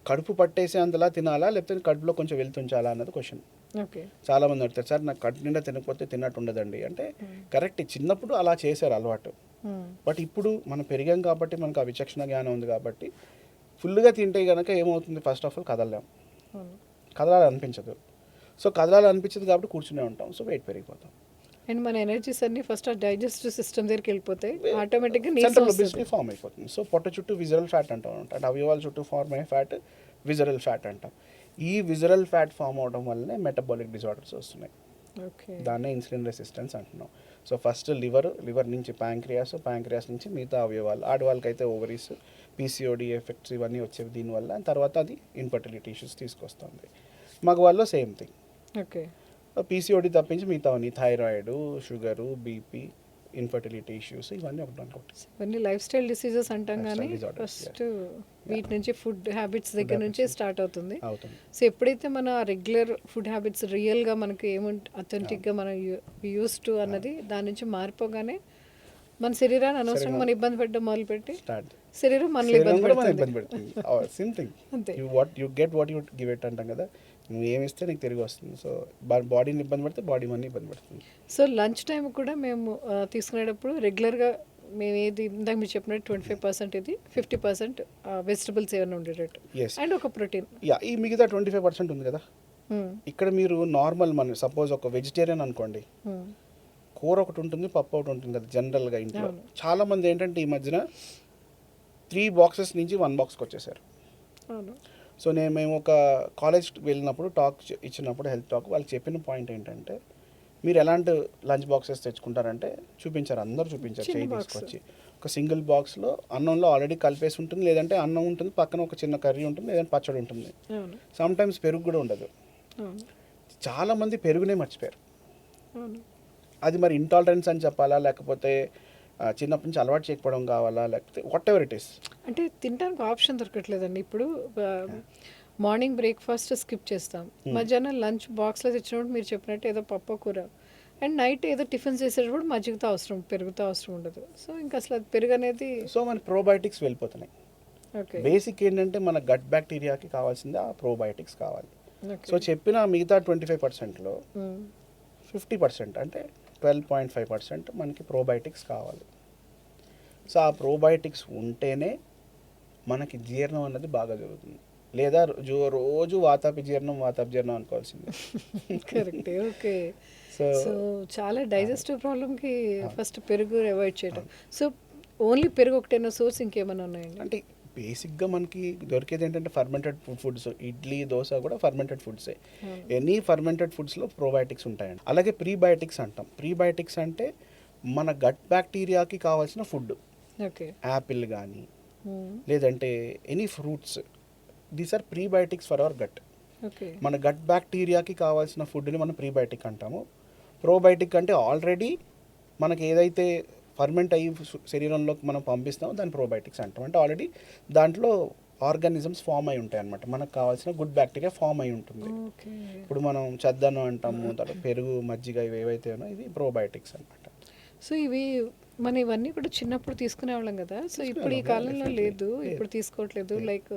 కడుపు పట్టేసేంతలా తినాలా, లేకపోతే కడుపులో కొంచెం వెళ్తుంచాలా అన్నది క్వశ్చన్. ఓకే. చాలా మంది అడుగుతారు, సార్ నాకు కడుపు నిండా తినకపోతే తిన్నట్టు ఉండదండి అంటే. కరెక్ట్, చిన్నప్పుడు అలా చేశారు అలవాటు. బట్ ఇప్పుడు మనం పెరిగాం కాబట్టి మనకు ఆ విచక్షణ జ్ఞానం ఉంది కాబట్టి ఫుల్గా తింటే కనుక ఏమవుతుంది, ఫస్ట్ ఆఫ్ ఆల్ కదలాలనిపించదు. సో కదలాలనిపించదు కాబట్టి కూర్చునే ఉంటాం, సో వెయిట్ పెరిగిపోతాం. అండ్ మన ఎనర్జీస్ అన్ని ఫస్ట్ ఆ డైజెస్టివ్ సిస్టమ్ దగ్గరికి వెళ్ళిపోతాయి, ఆటోమేటిక్గా సెంట్రల్ ఒబెసిటీ ఫామ్ అయిపోతుంది. సో పొట్ట చుట్టూ విజరల్ ఫ్యాట్ అంటాం, అంటే అవయవాల చుట్టూ ఫార్మ్ అయ్యే ఫ్యాట్ విజరల్ ఫ్యాట్ అంటాం. ఈ విజరల్ ఫ్యాట్ ఫామ్ అవడం వల్లనే మెటబాలిక్ డిజార్డర్స్ వస్తున్నాయి. ఓకే. దాన్నే ఇన్సులిన్ రెసిస్టెన్స్ అంటున్నాం. సో ఫస్ట్ లివర్ నుంచి ప్యాంక్రియాస్ నుంచి మిగతా అవయవాలు. ఆడవాళ్ళకి అయితే ఓవరీస్, పీసీఓడి ఎఫెక్ట్స్ ఇవన్నీ వచ్చేవి దీనివల్ల. తర్వాత అది ఇన్ఫర్టిలిటీ ఇష్యూస్ తీసుకొస్తుంది. మగవాళ్ళలో సేమ్ థింగ్. ఓకే. పీసీఓడి తప్పించి మిగతావన్నీ thyroid, sugar, BP, infertility issues ఇవన్నీ ఒకటి. ఇవన్నీ లైఫ్ స్టైల్ డిసీజెస్ అంటాం, కానీ ఫస్ట్ వీటి నుంచి ఫుడ్ హ్యాబిట్స్ దగ్గర నుంచే స్టార్ట్ అవుతుంది. సో ఎప్పుడైతే మన రెగ్యులర్ ఫుడ్ హ్యాబిట్స్ రియల్గా మనకి అథెంటిక్గా మనం యూస్ టు అన్నది దాని నుంచి మారిపోగానే మన శరీరాన్ని అనవసరంగా మనం ఇబ్బంది పెట్టడం మొదలుపెట్టి శరీరం మనల్ని ఇబ్బంది పెడుతుంది. Same thing. అంతే. You get what you give it అంటాం కదా, నువ్వు ఏమి ఇస్తే నీకు తిరిగి వస్తుంది. సో బాడీని ఇబ్బంది పెడితే బాడీ మన ఇబ్బంది పెడుతుంది. సో లంచ్ టైం కూడా మేము తీసుకునేటప్పుడు రెగ్యులర్గా మేము ఏది ఇందాక మీరు చెప్పినట్టు 25% ఇది, 50% వెజిటబుల్స్ ఏమైనా ఉండేటట్టు అండ్ ఒక ప్రోటీన్. ఈ మిగతా 25% ఉంది కదా, ఇక్కడ మీరు నార్మల్ మన సపోజ్ ఒక వెజిటేరియన్ అనుకోండి, కూర ఒకటి ఉంటుంది, పప్పు ఒకటి ఉంటుంది కదా జనరల్గా ఇంట్లో. చాలా మంది ఏంటంటే ఈ మధ్యన 3 బాక్సెస్ నుంచి 1 బాక్స్కి వచ్చేసారు. సో మేము ఒక కాలేజ్కి వెళ్ళినప్పుడు టాక్ ఇచ్చినప్పుడు హెల్త్ టాక్ వాళ్ళకి చెప్పిన పాయింట్ ఏంటంటే, మీరు ఎలాంటి లంచ్ బాక్సెస్ తెచ్చుకుంటారంటే అందరూ చూపించారు చేయి తీసుకొచ్చి. ఒక సింగిల్ బాక్స్లో అన్నంలో ఆల్రెడీ కలిపేసి ఉంటుంది, లేదంటే అన్నం ఉంటుంది, పక్కన ఒక చిన్న కర్రీ ఉంటుంది, లేదంటే పచ్చడి ఉంటుంది, సమ్ టైమ్స్ పెరుగు కూడా ఉండదు. చాలామంది పెరుగునే మర్చిపోయారు. అది మరి ఇంటాలరెన్స్ అని చెప్పాలా, లేకపోతే చిన్నప్పటి నుంచి అలవాటు చేయకపోవడం కావాలా, లేకపోతే వాట్ ఎవర్ ఇట్ ఈస్. అంటే తినడానికి ఆప్షన్ దొరకట్లేదండి. ఇప్పుడు మార్నింగ్ బ్రేక్ఫాస్ట్ స్కిప్ చేస్తాం, మధ్యాహ్నం లంచ్ బాక్స్లో తెచ్చినప్పుడు మీరు చెప్పినట్టు ఏదో పప్పు కూర, అండ్ నైట్ ఏదో టిఫిన్ చేసేటప్పుడు మజ్జిగతో అవసరం, పెరుగుతో అవసరం ఉండదు. సో ఇంకా అసలు అది పెరుగు అనేది సో మన ప్రోబయోటిక్స్ వెళ్ళిపోతున్నాయి. ఓకే. బేసిక్ ఏంటంటే మన గట్ బ్యాక్టీరియాకి కావాల్సింది ఆ ప్రోబయోటిక్స్ కావాలి. సో చెప్పిన మిగతా 25%లో 50% అంటే 12.5% మనకి ప్రోబయోటిక్స్ కావాలి. సో ఆ ప్రోబయోటిక్స్ ఉంటేనే మనకి జీర్ణం అన్నది బాగా జరుగుతుంది. లేదా రోజు వాతాపి జీర్ణం అనుకోవాల్సిందే. కరెక్ట్. ఓకే. సో చాలా డైజెస్టివ్ ప్రాబ్లమ్కి ఫస్ట్ పెరుగు అవాయిడ్ చేయడం. సో ఓన్లీ పెరుగు ఒకటేనా సోర్స్, ఇంకేమైనా ఉన్నాయండి? అంటే బేసిక్గా మనకి దొరికేది ఏంటంటే ఫర్మెంటెడ్ ఫుడ్స్, ఇడ్లీ, దోశ కూడా ఫర్మెంటెడ్ ఫుడ్సే. ఎనీ ఫర్మెంటెడ్ ఫుడ్స్లో ప్రోబయోటిక్స్ ఉంటాయండి. అలాగే ప్రీబయోటిక్స్ అంటాం. ప్రీబయోటిక్స్ అంటే మన గట్ బ్యాక్టీరియాకి కావాల్సిన ఫుడ్. ఓకే. యాపిల్ కానీ లేదంటే any fruits, these are prebiotics for our gut. Okay. మన గట్ బ్యాక్టీరియాకి కావాల్సిన ఫుడ్ని మనం ప్రీబయోటిక్ అంటాము. ప్రోబయోటిక్ అంటే ఆల్రెడీ మనకి ఏదైతే ఫర్మెంట్ అయ్యి శరీరంలోకి మనం పంపిస్తామో దాన్ని ప్రోబయోటిక్స్ అంటాం. అంటే ఆల్రెడీ దాంట్లో ఆర్గానిజమ్స్ ఫామ్ అయి ఉంటాయి అన్నమాట, మనకు కావాల్సిన గుడ్ బ్యాక్టీరియా ఫామ్ అయి ఉంటుంది. ఇప్పుడు మనం చెద్దను అంటాము, తర్వాత పెరుగు, మజ్జిగ ఇవి ఏవైతే ఉన్నాయో ఇవి ప్రోబయోటిక్స్ అనమాట. సో ఇవి మనం ఇవన్నీ కూడా చిన్నప్పుడు తీసుకునేవాళ్ళం కదా, సో ఇప్పుడు ఈ కాలంలో లేదు, ఇప్పుడు తీసుకోవట్లేదు. లైక్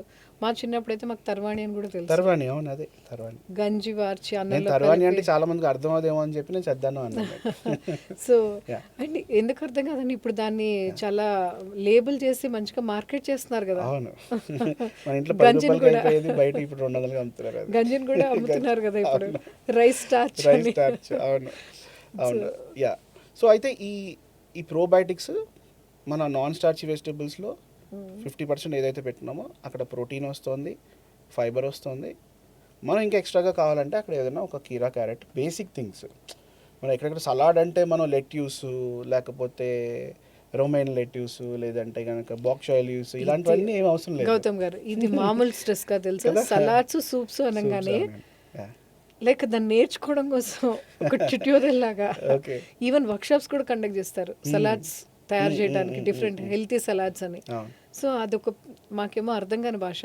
మా చిన్నప్పుడు అయితే మాకు తర్వాణి అని కూడా తెలుసు. తర్వాణి, అవును, అదే తర్వాణి. గంజి వార్చి అన్నంలో తర్వాణి అంటే చాలా మందికి అర్థం అవుదేమో అని చెప్పి నేను చెద్దాను అన్నాను. సో అండ్ ఎందుకు అర్థం కాదండి, ఇప్పుడు దాన్ని చాలా లేబుల్ చేసి మంచిగా మార్కెట్ చేస్తున్నారు కదా. అవును, మన ఇంట్లో గంజిని కూడా బయట ఇప్పుడు 200 అమ్ముతున్నారు. గంజిని కూడా అమ్ముతున్నారు కదా ఇప్పుడు, రైస్ స్టార్చ్. అవును అవును, యా. సో అయితే ఈ ప్రోబయోటిక్స్ మన నాన్ స్టార్చీ వెజిటబుల్స్లో 50% ఏదైతే పెట్టినామో అక్కడ ప్రోటీన్ వస్తుంది, ఫైబర్ వస్తుంది, మనం ఇంకా ఎక్స్ట్రాగా కావాలంటే అక్కడ ఏదైనా ఒక కీరా క్యారెట్ బేసిక్ థింగ్స్. మనం ఎక్కడెక్కడ సలాడ్ అంటే మనం లెట్యూస్, లేకపోతే రోమైన్ లెట్యూస్, లేదంటే కనుక బాక్చాయిల్ యూస్, ఇలాంటివన్నీ ఏం అవసరం లేదు. గౌతమ్ గారు ఇది మామూలు స్ట్రెస్ గా తెలుసా, సలాడ్స్ సూప్స్ అనగానే లైక్ దాన్ని నేర్చుకోవడం కోసం ఒక ట్యూటోరియల్ లాగా ఓకే. ఈవెన్ వర్క్షాప్స్ కూడా కండక్ట్ చేస్తారు సలాడ్స్ తయారు చేయడానికి, డిఫరెంట్ హెల్తీ సలాడ్స్ అని. సో అదొక మాకేమో అర్థం కాని భాష,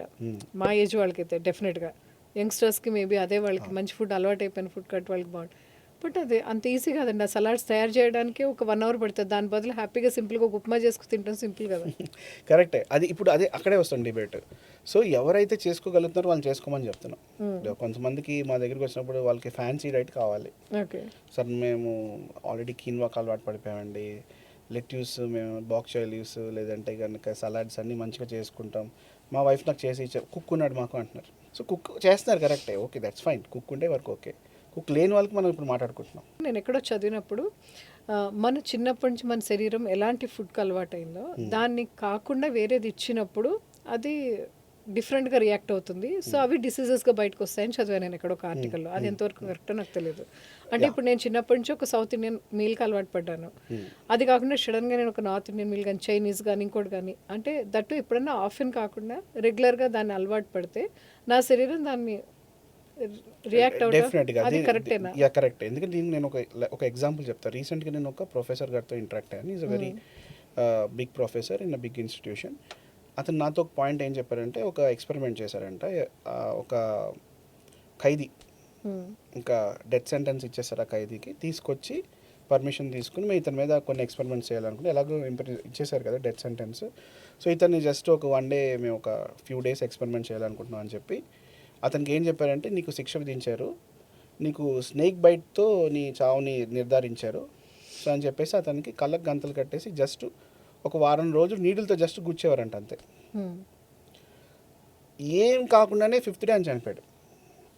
మా ఏజ్ వాళ్ళకైతే డెఫినెట్గా. యంగ్స్టర్స్కి మేబీ అదే వాళ్ళకి మంచి ఫుడ్ అలవాటు అయిపోయిన ఫుడ్ కట్ వాళ్ళకి బాగుంటుంది. బట్ అది అంత ఈజీ కాదండి. ఆ సలాడ్స్ తయారు చేయడానికి ఒక 1 hour పడుతుంది. దాని బదులు హ్యాపీగా సింపుల్గా ఒక ఉప్మా చేసుకుని తింటాం, సింపుల్ కదా. కరెక్టే. అది ఇప్పుడు అదే అక్కడే వస్తుంది డిబేట్. సో ఎవరైతే చేసుకోగలుగుతున్నారో వాళ్ళని చేసుకోమని చెప్తున్నాం. కొంతమందికి మా దగ్గరికి వచ్చినప్పుడు వాళ్ళకి ఫ్యాన్సీ డైట్ కావాలి. ఓకే సార్ మేము ఆల్రెడీ కీన్వాక్ అలవాటు పడిపోయామండి, లెట్యూస్ మేము బాక్చాయిల్ యూస్, లేదంటే కనుక సలాడ్స్ అన్నీ మంచిగా చేసుకుంటాం, మా వైఫ్ నాకు చేసి ఇచ్చారు, కుక్ ఉన్నాడు మాకు అంటున్నారు. సో కుక్ చేస్తున్నారు, కరెక్టే, ఓకే, దట్స్ ఫైన్. కుక్ ఉండే వరకు ఓకే. కుక్ లేని వాళ్ళకి మనం ఇప్పుడు మాట్లాడుకుంటున్నాం. నేను ఎక్కడో చదివినప్పుడు మన చిన్నప్పటి నుంచి మన శరీరం ఎలాంటి ఫుడ్కి అలవాటైందో దాన్ని కాకుండా వేరేది ఇచ్చినప్పుడు అది డిఫరెంట్గా రియాక్ట్ అవుతుంది. సో అవి డిసీజెస్గా బయటకు వస్తాయని చదివాను నేను ఎక్కడో ఒక ఆర్టికల్లో. అది ఎంతవరకు కరెక్టో నాకు తెలియదు. అంటే ఇప్పుడు నేను చిన్నప్పటి నుంచి ఒక సౌత్ ఇండియన్ మీల్కి అలవాటు పడ్డాను. అది కాకుండా సడన్గా నేను ఒక నార్త్ ఇండియన్ మీల్ కానీ, చైనీస్ కానీ, ఇంకోటి కానీ, అంటే దట్టు ఎప్పుడన్నా ఆఫెన్ కాకుండా రెగ్యులర్గా దాన్ని అలవాటు పడితే నా శరీరం దాన్ని రియాక్ట్ డెఫినెట్గా అది కరెక్టేనా? Yeah correct. ఎందుకంటే దీనికి నేను ఒక ఎగ్జాంపుల్ చెప్తాను. రీసెంట్గా నేను ఒక ప్రొఫెసర్ గారితో ఇంటరాక్ట్ అయ్యాను. Is a very big professor in a big institution. అతను నాతో ఒక పాయింట్ ఏం చెప్పారంటే, ఒక ఎక్స్పెరిమెంట్ చేశారంట. ఒక ఖైదీ ఇంకా డెత్ సెంటెన్స్ ఇచ్చేసారు. ఆ ఖైదీకి తీసుకొచ్చి పర్మిషన్ తీసుకుని మేము ఇతని మీద కొన్ని ఎక్స్పెరిమెంట్స్ చేయాలనుకుంటే, ఎలాగో ఇచ్చేసారు కదా డెత్ సెంటెన్స్. సో ఇతన్ని జస్ట్ ఒక 1 day మేము ఒక ఫ్యూ డేస్ ఎక్స్పెరిమెంట్ చేయాలనుకుంటున్నాం అని చెప్పి అతనికి ఏం చెప్పారంటే, నీకు శిక్ష విధించారు, నీకు స్నేక్ బైట్తో నీ చావుని నిర్ధారించారు. సో అని చెప్పేసి అతనికి కళ్ళకు గంతలు కట్టేసి జస్ట్ ఒక 1 వారం రోజులు నీడిల్తో జస్ట్ గుచ్చేవారంట, అంతే. ఏం కాకుండానే 5th day అని చనిపోయాడు.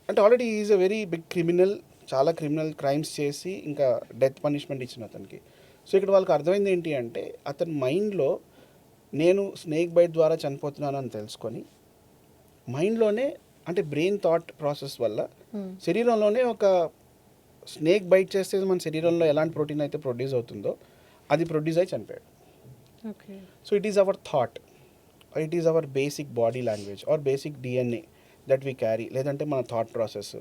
అంటే already is a very big criminal, చాలా క్రిమినల్ క్రైమ్స్ చేసి ఇంకా డెత్ పనిష్మెంట్ ఇచ్చిన అతనికి. సో ఇక్కడ వాళ్ళకి అర్థమైంది ఏంటి అంటే, అతని మైండ్లో నేను స్నేక్ బైట్ ద్వారా చనిపోతున్నాను అని తెలుసుకొని మైండ్లోనే, అంటే బ్రెయిన్ థాట్ ప్రాసెస్ వల్ల శరీరంలోనే ఒక స్నేక్ బైట్ చేస్తే మన శరీరంలో ఎలాంటి ప్రోటీన్ అయితే ప్రొడ్యూస్ అవుతుందో అది ప్రొడ్యూస్ అయి చనిపోయాడు. Okay. So it is our thought, it is our basic body language or basic DNA that we carry, లేదంటే మన థాట్ ప్రాసెస్,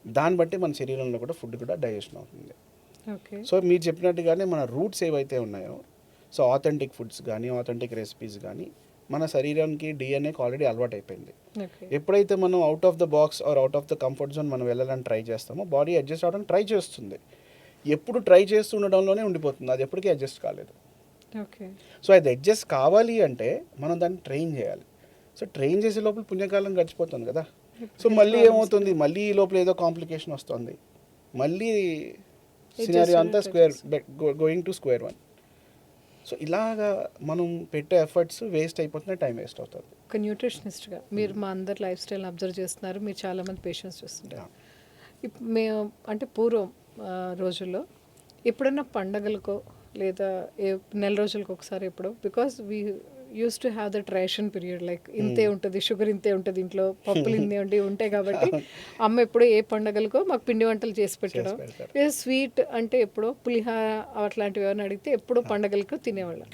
దాన్ని బట్టి మన శరీరంలో కూడా ఫుడ్ కూడా డైజెషన్ అవుతుంది. ఓకే. సో మీరు చెప్పినట్టుగానే మన రూట్స్ ఏవైతే ఉన్నాయో, సో ఆథెంటిక్ ఫుడ్స్ కానీ, ఆథెంటిక్ రెసిపీస్ కానీ మన శరీరానికి DNAకి ఆల్రెడీ అలవాటు అయిపోయింది. ఎప్పుడైతే మనం out of the box or out of the comfort zone మనం వెళ్ళాలని ట్రై చేస్తామో, బాడీ అడ్జస్ట్ అవ్వడానికి ట్రై చేస్తుంది. ఎప్పుడు ట్రై చేస్తూ ఉండడంలోనే ఉండిపోతుంది, అది ఎప్పటికీ అడ్జస్ట్ కాలేదు. ఓకే. సో అది అడ్జస్ట్ కావాలి అంటే మనం దాన్ని ట్రైన్ చేయాలి. సో ట్రైన్ చేసే లోపల పుణ్యకాలం గడిచిపోతుంది కదా. సో మళ్ళీ ఏమవుతుంది, మళ్ళీ ఈ లోపల ఏదో కాంప్లికేషన్ వస్తుంది, మళ్ళీ సినారియో అంతా going to square one. So ఇలాగా మనం పెట్టే ఎఫర్ట్స్ వేస్ట్ అయిపోతున్నాయి, టైం వేస్ట్ అవుతుంది. ఒక న్యూట్రిషనిస్ట్గా మీరు మా అందరి లైఫ్ స్టైల్ని అబ్జర్వ్ చేస్తున్నారు, మీరు చాలామంది పేషెంట్స్ చూస్తుంటారు. మేము అంటే పూర్వం రోజుల్లో ఎప్పుడైనా పండగలకో లేదా నెల రోజులకు ఒకసారి ఎప్పుడో, because we use to have that ration period, like ఇంతే ఉంటుంది, షుగర్ ఇంతే ఉంటుంది ఇంట్లో, పప్పులు ఇంతే ఉంటాయి కాబట్టి అమ్మ ఎప్పుడో ఏ పండగలకో మాకు పిండి వంటలు చేసి పెట్టడం, లేదా స్వీట్ అంటే ఎప్పుడో పులిహార అట్లాంటివి ఏమైనా అడిగితే ఎప్పుడో పండగలకు తినేవాళ్ళం.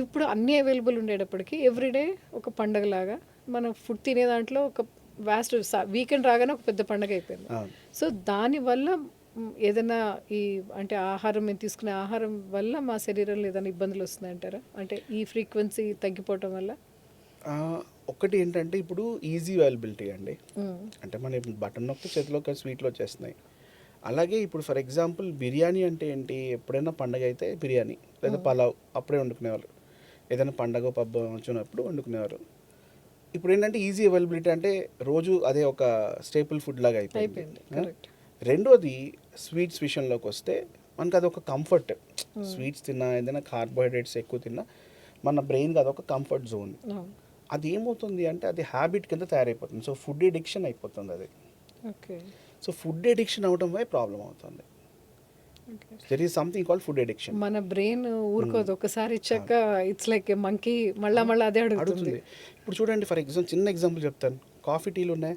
ఇప్పుడు అన్నీ అవైలబుల్ ఉండేటప్పటికి ఎవ్రీడే ఒక పండగలాగా మనం ఫుడ్ తినే దాంట్లో ఒక వాస్ట్ వీకెండ్ రాగానే ఒక పెద్ద పండగ అయిపోయింది. సో దానివల్ల ఏదైనా ఈ అంటే ఆహారం మేము తీసుకునే ఆహారం వల్ల మా శరీరంలో ఏదైనా ఇబ్బందులు వస్తున్నాయంటారా? అంటే ఈ ఫ్రీక్వెన్సీ తగ్గిపోవటం వల్ల ఒకటి ఏంటంటే, ఇప్పుడు ఈజీ అవైలబిలిటీ అండి. అంటే మన బటన్ నొక్కి చేతిలోకి స్వీట్లు వచ్చేస్తున్నాయి. అలాగే ఇప్పుడు ఫర్ ఎగ్జాంపుల్ బిర్యానీ అంటే ఏంటి, ఎప్పుడైనా పండగ అయితే బిర్యానీ లేదా పలావ్ అప్పుడే వండుకునేవాళ్ళు, ఏదైనా పండగ పబ్బం వచ్చినప్పుడు వండుకునేవారు. ఇప్పుడు ఏంటంటే ఈజీ అవైలబిలిటీ, అంటే రోజు అదే ఒక స్టేపుల్ ఫుడ్ లాగా అయిపోయింది. రెండోది స్వీట్స్ విషయంలోకి వస్తే మనకు అదొక కంఫర్ట్. స్వీట్స్ తిన్నా, ఏదైనా కార్బోహైడ్రేట్స్ ఎక్కువ తిన్నా మన బ్రెయిన్కి అదొక కంఫర్ట్ జోన్. అది ఏమవుతుంది అంటే అది హ్యాబిట్ కింద తయారైపోతుంది. సో ఫుడ్ ఎడిక్షన్ అయిపోతుంది అది. సో ఫుడ్ ఎడిక్షన్ అవడం వల్ల ప్రాబ్లం అవుతుంది. There is something called food addiction. మన బ్రెయిన్ ఊరుకోదు, ఒకసారి ఇచ్చాక ఇట్స్ లైక్ మంకీ మళ్ళీ అదే అడుగుతుంది. ఇప్పుడు చూడండి, ఫర్ ఎగ్జాంపుల్ చిన్న ఎగ్జాంపుల్ చెప్తాను, కాఫీ టీలు ఉన్నాయి.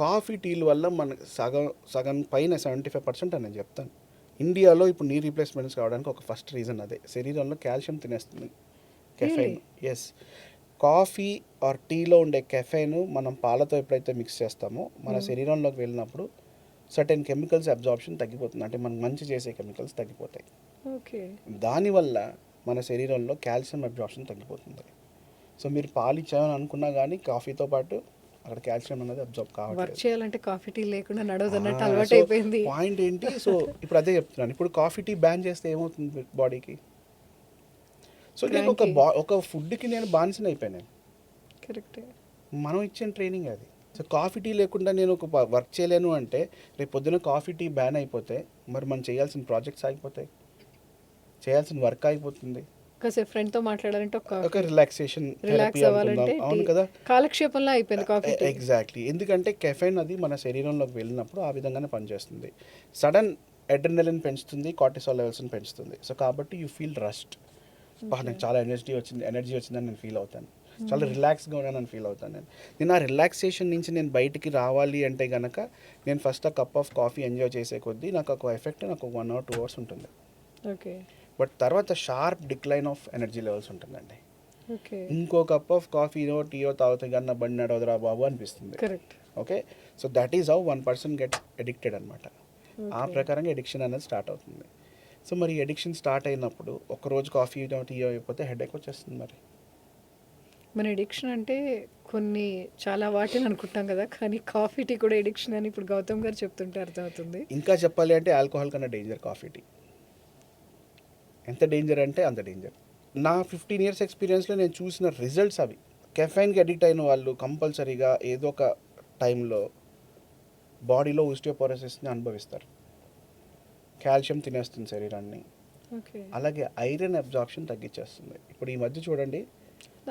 కాఫీ టీల వల్ల మనకు సగం పైన 75% అని నేను చెప్తాను. ఇండియాలో ఇప్పుడు నీ రీప్లేస్మెంట్స్ కావడానికి ఒక ఫస్ట్ రీజన్ అదే, శరీరంలో కాల్షియం తినేస్తుంది కెఫైన్. ఎస్, కాఫీ ఆర్ టీలో ఉండే కెఫైన్ మనం పాలతో ఎప్పుడైతే మిక్స్ చేస్తామో మన శరీరంలోకి వెళ్ళినప్పుడు సర్టెన్ కెమికల్స్ అబ్జార్ప్షన్ తగ్గిపోతుంది, అంటే మనకు మంచి చేసే కెమికల్స్ తగ్గిపోతాయి. ఓకే. దానివల్ల మన శరీరంలో కాల్షియం అబ్జార్ప్షన్ తగ్గిపోతుంది. సో మీరు పాలు ఇచ్చామని అనుకున్నా కానీ కాఫీతో పాటు అక్కడ కాల్షియం అనేది అబ్జర్వ్ వర్క్ కావాలి. చేయాలంటే కాఫీ టీ లేకుండా నడవదు అన్నట్టు అలవాటు అయిపోయింది. పాయింట్ ఏంటి, సో ఇప్పుడు అదే చెప్తున్నాను, ఇప్పుడు కాఫీ టీ బ్యాన్ చేస్తే ఏమవుతుంది బాడీకి? సో నేను ఒక ఫుడ్కి నేను బానిసన అయిపోయాను. కరెక్టే. మనం ఇచ్చిన ట్రైనింగ్ అది. సో కాఫీ టీ లేకుండా నేను ఒక వర్క్ చేయలేను అంటే రేపు పొద్దున కాఫీ టీ బ్యాన్ అయిపోతే మరి మనం చేయాల్సిన ప్రాజెక్ట్స్ ఆగిపోతాయి, చేయాల్సిన వర్క్ ఆగిపోతుంది. కాసేపు ఫ్రెండ్తో మాట్లాడాలంటే ఒక రిలాక్సేషన్ రిలాక్స్ అవ్వాలంటే అవును కదా, కాలక్షేపంలో అయిపోయింది కాఫీ. ఎగ్జాక్ట్లీ. ఎందుకంటే కెఫైన్ అది మన శరీరంలోకి వెళ్ళినప్పుడు ఆ విధంగానే పనిచేస్తుంది. సడన్ అడ్రినలిన్ పెంచుతుంది, కార్టిసాల్ లెవెల్స్ని పెంచుతుంది. సో కాబట్టి యూ ఫీల్ రస్ట్, నాకు చాలా ఎనర్జీ వచ్చిందని నేను ఫీల్ అవుతాను, చాలా రిలాక్స్గా ఉన్నానని ఫీల్ అవుతాను. నేను ఆ రిలాక్సేషన్ నుంచి నేను బయటికి రావాలి అంటే కనుక నేను ఫస్ట్ ఆ కప్ ఆఫ్ కాఫీ ఎంజాయ్ చేసే కొద్దీ నాకు ఒక ఎఫెక్ట్ నాకు 1 or 2 hours ఉంటుంది. ఓకే. బట్ తర్వాత sharp decline of energy levels ఉంటుందండి. ఓకే. ఇంకో కప్ ఆఫ్ కాఫీనో టీయో తాగితే కన్నా బండి నడవదురా బాబు అనిపిస్తుంది. Correct. Okay, so that is how 1% get addicted అనమాట. ఆ ప్రకారంగా ఎడిక్షన్ అనేది స్టార్ట్ అవుతుంది. సో మరి ఎడిక్షన్ స్టార్ట్ అయినప్పుడు ఒకరోజు కాఫీ టీయో అయిపోతే హెడేక్ వచ్చేస్తుంది. మరి మన ఎడిక్షన్ అంటే కొన్ని చాలా వాటిని అనుకుంటాం కదా, కానీ కాఫీ టీ కూడా ఎడిక్షన్ అని ఇప్పుడు గౌతమ్ గారు చెప్తుంటే అర్థమవుతుంది. ఇంకా చెప్పాలి అంటే ఆల్కహాల్ కన్నా డేంజర్ కాఫీ టీ. ఎంత డేంజర్ అంటే అంత డేంజర్. నా 15 years ఎక్స్పీరియన్స్లో నేను చూసిన రిజల్ట్స్ అవి. కెఫైన్కి అడిక్ట్ అయిన వాళ్ళు కంపల్సరీగా ఏదో ఒక టైంలో బాడీలో ఓస్టియోపోరోసిస్ని అనుభవిస్తారు, కాల్షియం తినేస్తుంది శరీరాన్ని. ఓకే. అలాగే ఐరన్ అబ్జార్ప్షన్ తగ్గించేస్తుంది. ఇప్పుడు ఈ మధ్య చూడండి,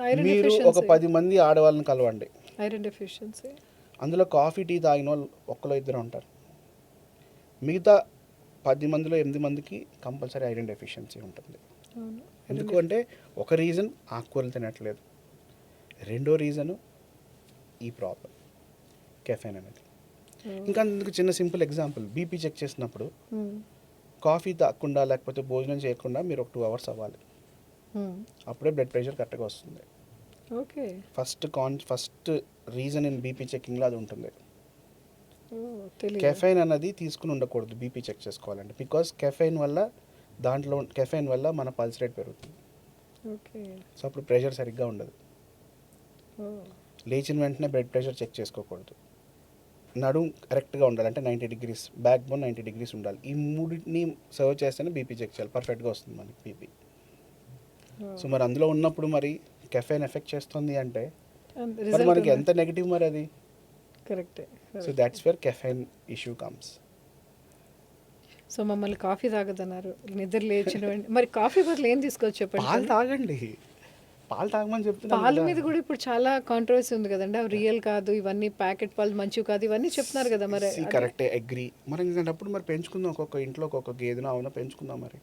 ఐరన్ మీరు ఒక 10 మంది ఆడవాళ్ళని కలవండి, ఐరన్ డెఫిషియన్సీ, అందులో కాఫీ టీ తాగిన వాళ్ళు 1-2 ఉంటారు. మిగతా 10 మందిలో 8 మందికి కంపల్సరీ ఐరన్ డెఫిషియన్సీ ఉంటుంది. ఎందుకు అంటే ఒక రీజన్ ఆకుకూరలు తినట్లేదు, రెండో రీజను ఈ ప్రాబ్లం కెఫైన్ అనేది. ఇంకా అందుకు చిన్న సింపుల్ ఎగ్జాంపుల్, బీపీ చెక్ చేసినప్పుడు కాఫీ తాగకుండా లేకపోతే భోజనం చేయకుండా మీరు ఒక 2 hours అవ్వాలి, అప్పుడే బ్లడ్ ప్రెషర్ కరెక్ట్గా వస్తుంది. Okay. First reason in BP చెకింగ్లో అది ఉంటుంది. తెలియదు. కెఫైన్ అన్నది తీసుకుని ఉండకూడదు బీపీ చెక్ చేసుకోవాలంటే, బికాస్ కెఫైన్ వల్ల మన పల్స్ రేట్ పెరుగుతుంది. ఓకే. సో అప్పుడు ప్రెషర్ సరిగ్గా ఉండదు. లేచిన వెంటనే బ్లడ్ ప్రెషర్ చెక్ చేసుకోకూడదు, నడుం కరెక్ట్గా ఉండాలి, అంటే 90 degrees, బ్యాక్ బోన్ 90 degrees ఉండాలి. ఈ మూడింటిని సర్వ్ చేస్తేనే బీపీ చెక్ చేయాలి, పర్ఫెక్ట్గా వస్తుంది మనకి బీపీ. సో మరి అందులో ఉన్నప్పుడు మరి కెఫైన్ ఎఫెక్ట్ చేస్తుంది అంటే మరి మనకి ఎంత నెగిటివ్ మరి అది. కరెక్టే. So that's where caffeine issue comes. So మమ్మల్ని కాఫీ తాగదన్నారు, నిద్ర లేచిన మరి కాఫీ బదులు ఏం తీసుకోవచ్చు చెప్పండి. పాలు తాగండి, పాలు తాగమని చెప్తున్నా. పాల మీద కూడా ఇప్పుడు చాలా కాంట్రవర్సీ ఉంది కదండి, అవి రియల్ కాదు, ఇవన్నీ ప్యాకెట్ పాలు మంచివి కాదు, ఇవన్నీ చెప్తున్నారు కదా. మరి కరెక్టే, అగ్రీ. మరి ఎందుకంటే మరి పెంచుకుందాం, ఒక్కొక్క ఇంట్లో ఒక్కొక్క గేదెను అవునా పెంచుకుందాం. మరి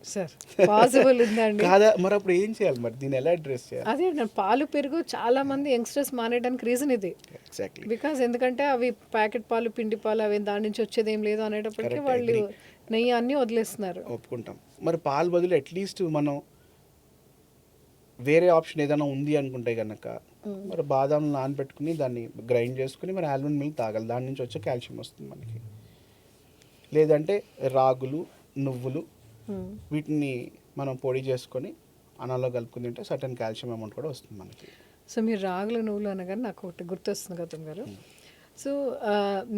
సార్ పాసిబుల్ ఉందండి కాదా? మరి అప్పుడు ఏం చేయాలి, మరి దీన్ని ఎలా అడ్రస్ చేయాలి? అదే పాలు పెరుగు చాలా మంది యంగ్స్టర్స్ మానేయడానికి రీజన్ ఇది. ఎగ్జాక్ట్లీ. బికాజ్ ఎందుకంటే అవి ప్యాకెట్ పాలు, పిండి పాలు, అవి దాని నుంచి వచ్చేది ఏం లేదు అనేటప్పటికీ వాళ్ళు నెయ్యి అన్నీ వదిలేస్తున్నారు. ఒప్పుకుంటాం. మరి పాలు బదులు అట్లీస్ట్ మనం వేరే ఆప్షన్ ఏదైనా ఉంది అనుకుంటే కనుక మరి బాదాం నానబెట్టుకుని దాన్ని గ్రైండ్ చేసుకుని మరి ఆల్మండ్ మిల్క్ తాగాలి, దాని నుంచి వచ్చే కాల్షియం వస్తుంది మనకి. లేదంటే రాగులు, నువ్వులు వీటిని మనం పొడి చేసుకొని అన్నంలో కలుపుకుని తింటే సర్టన్ కాల్షియం అమౌంట్ కూడా వస్తుంది మనకి. సో మీరు రాగులు, నువ్వులు అనగానే నాకు ఒకటి గుర్తొస్తుంది గౌతమ్ గారు. సో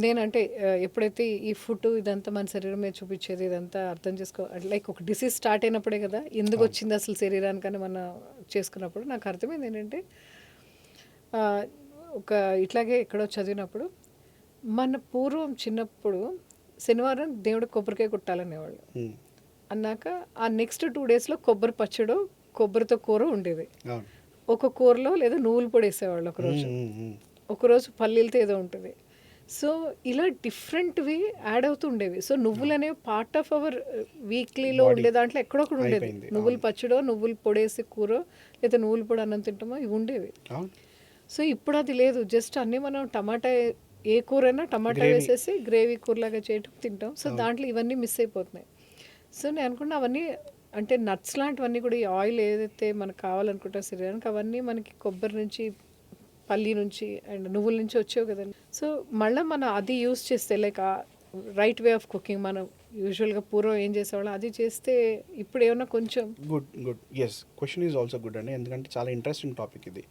నేనంటే ఎప్పుడైతే ఈ ఫుడ్ ఇదంతా మన శరీరం మీద చూపించేది ఇదంతా అర్థం చేసుకో, లైక్ ఒక డిసీజ్ స్టార్ట్ అయినప్పుడే కదా ఎందుకు వచ్చింది అసలు శరీరానికని మనం చేసుకున్నప్పుడు నాకు అర్థమైంది ఏంటంటే, ఒక ఇట్లాగే ఎక్కడో చదివినప్పుడు మన పూర్వం చిన్నప్పుడు శనివారం దేవుడు కొబ్బరికాయ కొట్టాలనేవాళ్ళు. అన్నాక ఆ నెక్స్ట్ 2 daysలో కొబ్బరి పచ్చడు, కొబ్బరితో కూర ఉండేది. ఒక కూరలో లేదా నువ్వులు పొడి వేసేవాళ్ళు ఒకరోజు పల్లీలతో ఏదో ఉంటుంది. సో ఇలా డిఫరెంట్వి యాడ్ అవుతూ ఉండేవి. సో నువ్వులు అనేవి పార్ట్ ఆఫ్ అవర్ వీక్లీలో ఉండే దాంట్లో ఎక్కడొక్కడ ఉండేది. నువ్వులు పచ్చడో, నువ్వులు పొడేసి కూర, లేదా నువ్వులు పొడి అన్నం తింటామో ఇవి ఉండేవి. సో ఇప్పుడు అది లేదు, జస్ట్ అన్నీ మనం టమాటా ఏ కూరైనా టమాటా వేసేసి గ్రేవీ కూరలాగా చేయటం తింటాం. సో దాంట్లో ఇవన్నీ మిస్ అయిపోతున్నాయి. సో నేను అనుకున్నా అవన్నీ అంటే నట్స్ లాంటివన్నీ కూడా, ఈ ఆయిల్ ఏదైతే మనకు కావాలనుకుంటాం శరీరానికి, అవన్నీ మనకి కొబ్బరి నుంచి, పల్లి నుంచి అండ్ నువ్వుల నుంచి వచ్చేవి కదండి. సో మళ్ళీ మనం అది యూస్ చేస్తే like right way of cooking, మనం యూజువల్గా పూర్వం ఏం చేసేవాళ్ళం అది చేస్తే ఇప్పుడు ఏమన్నా కొంచెం good yes, question is also good అండి. ఎందుకంటే చాలా ఇంట్రెస్టింగ్ టాపిక్ ఇది.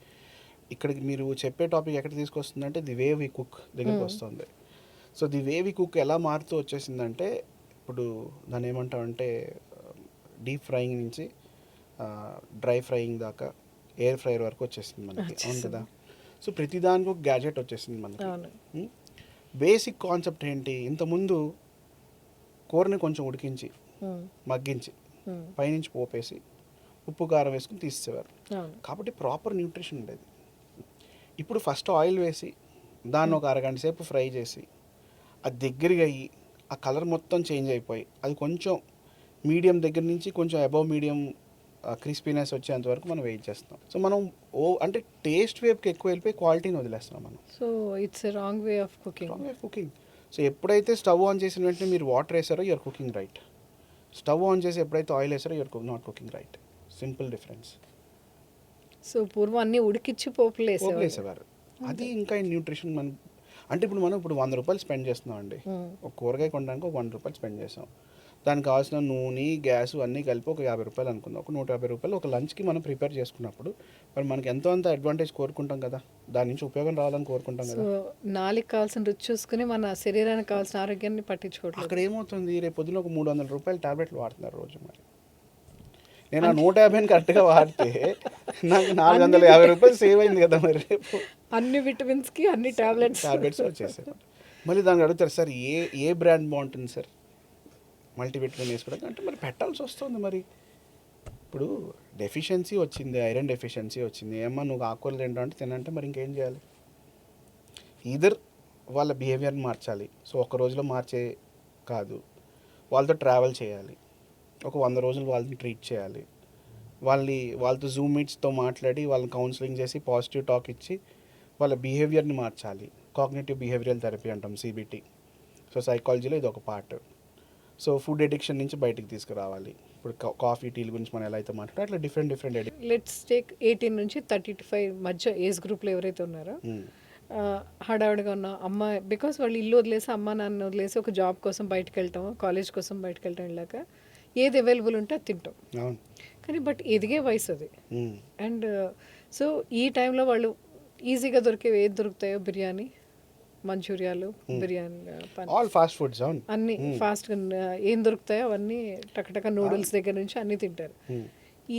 ఇక్కడికి మీరు చెప్పే టాపిక్ ఎక్కడ తీసుకొస్తుందంటే ది వే వి కుక్ దగ్గరికి వస్తుంది. So the way we cook ఎలా మారుతూ వచ్చేసిందంటే, ఇప్పుడు దాన్ని ఏమంటామంటే డీప్ ఫ్రైయింగ్ నుంచి డ్రై ఫ్రైయింగ్ దాకా ఎయిర్ ఫ్రైయర్ వరకు వచ్చేసింది మనకి. అవును కదా. సో ప్రతిదానికి ఒక గ్యాజెట్ వచ్చేసింది మనకి. బేసిక్ కాన్సెప్ట్ ఏంటి, ఇంతకుముందు కూరని కొంచెం ఉడికించి మగ్గించి పైనుంచి పోపేసి ఉప్పు కారం వేసుకుని తీసేవారు. కాబట్టి ప్రాపర్ న్యూట్రిషన్ ఉండేది. ఇప్పుడు ఫస్ట్ ఆయిల్ వేసి దాన్ని ఒక అరగంట సేపు ఫ్రై చేసి అది దగ్గరగా అయ్యి ఆ కలర్ మొత్తం చేంజ్ అయిపోయి అది కొంచెం మీడియం దగ్గర నుంచి కొంచెం అబవ్ మీడియం క్రిస్పీనెస్ వచ్చేంత వరకు మనం వెయిట్ చేస్తాం. సో మనం అంటే టేస్ట్ వేపుకి ఎక్కువ వెళ్ళిపోయి క్వాలిటీని వదిలేస్తున్నాం మనం. So it's a wrong way of cooking. So ఎప్పుడైతే స్టవ్ ఆన్ చేసిన వెంటనే మీరు వాటర్ వేసారో you're cooking right. Stove on చేసి ఎప్పుడైతే ఆయిల్ వేసారో you're not cooking right. Simple difference. So పూర్వం అన్నీ ఉడికిచ్చి పోపులు వేసేవారు. అది ఇంకా న్యూట్రిషన్ మన అంటే ఇప్పుడు మనం ఇప్పుడు 100 రూపాయలు స్పెండ్ చేస్తున్నాం అండి. ఒక కూరగాయ కొనడానికి ఒక 100 రూపాయలు స్పెండ్ చేసాం. దానికి కావాల్సిన నూనె, గ్యాస్ అన్నీ కలిపి ఒక 50 రూపాయలు అనుకుందాం. ఒక 150 రూపాయలు ఒక లంచ్కి మనం ప్రిపేర్ చేసుకున్నప్పుడు మరి మనకి ఎంతో అంత అడ్వాంటేజ్ కోరుకుంటాం కదా, దాని నుంచి ఉపయోగం రావాలని కోరుకుంటాం కదా. సో నాలుగు కావాల్సిన రుచి చూసుకుని మన శరీరానికి కావాల్సిన ఆరోగ్యాన్ని పట్టించుకోవట్లేదు. అక్కడ ఏమవుతుంది, రేపు పొద్దున ఒక 300 రూపాయలు టాబ్లెట్లు వాడుతున్నారు రోజు. మరి నేను ఆ 150ని కరెక్ట్గా వాడితే నాకు 450 రూపాయలు సేవ్ అయింది కదా. మరి రేపు అన్ని విటమిన్స్కి అన్ని టాబ్లెట్స్ వచ్చేసాయి. మళ్ళీ దాన్ని అడుగుతారు, సార్ ఏ బ్రాండ్ బాగుంటుంది సార్ మల్టీవిటమిన్ వేసుకోవడానికి అంటే మరి పెట్టాల్సి వస్తుంది. మరి ఇప్పుడు డెఫిషియన్సీ వచ్చింది, ఐరన్ డెఫిషియన్సీ వచ్చింది, ఏమన్నా నువ్వు ఆకుకూరలు తింటా అంటే తినంటే మరి ఇంకేం చేయాలి. ఈధర్ వాళ్ళ బిహేవియర్ని మార్చాలి. సో ఒక్క రోజులో మార్చే కాదు, వాళ్ళతో ట్రావెల్ చేయాలి, ఒక 100 రోజులు వాళ్ళని ట్రీట్ చేయాలి, వాళ్ళతో జూమ్ మీట్స్తో మాట్లాడి వాళ్ళని కౌన్సిలింగ్ చేసి పాజిటివ్ టాక్ ఇచ్చి వాళ్ళ బిహేవియర్ని మార్చాలి. కాగ్నిటివ్ బిహేవియరల్ థెరపీ అంటాం, CBT. సో సైకాలజీలో ఇది ఒక పార్ట్. సో ఫుడ్ ఎడిక్షన్ నుంచి బయటికి తీసుకురావాలి. ఇప్పుడు కాఫీ, టీల గురించి మనం ఎలా అయితే మాట్లాడాలి అట్లా డిఫరెంట్ ఎడిక్షన్. లెట్స్ టేక్ 18 నుంచి 35 మధ్య ఏజ్ గ్రూప్లో ఎవరైతే ఉన్నారో, హడావిడిగా ఉన్న అమ్మాయి, బికాస్ వాళ్ళు ఇల్లు వదిలేసి అమ్మ నాన్న వదిలేసి ఒక జాబ్ కోసం బయటకు వెళ్ళటం, కాలేజ్ కోసం బయటకు వెళ్ళటం, వెళ్ళాక ఏది అవైలబుల్ ఉంటే అది తింటాం. కానీ బట్ ఎదిగే వయసు అది. అండ్ సో ఈ టైంలో వాళ్ళు ఈజీగా దొరికేవి ఏది దొరుకుతాయో, బిర్యానీ, మంచూరియాలు, బిర్యానీ, ఆల్ ఫాస్ట్ ఫుడ్స్, అన్నీ ఫాస్ట్గా ఏం దొరుకుతాయో అవన్నీ టకటక నూడిల్స్ దగ్గర నుంచి అన్నీ తింటారు.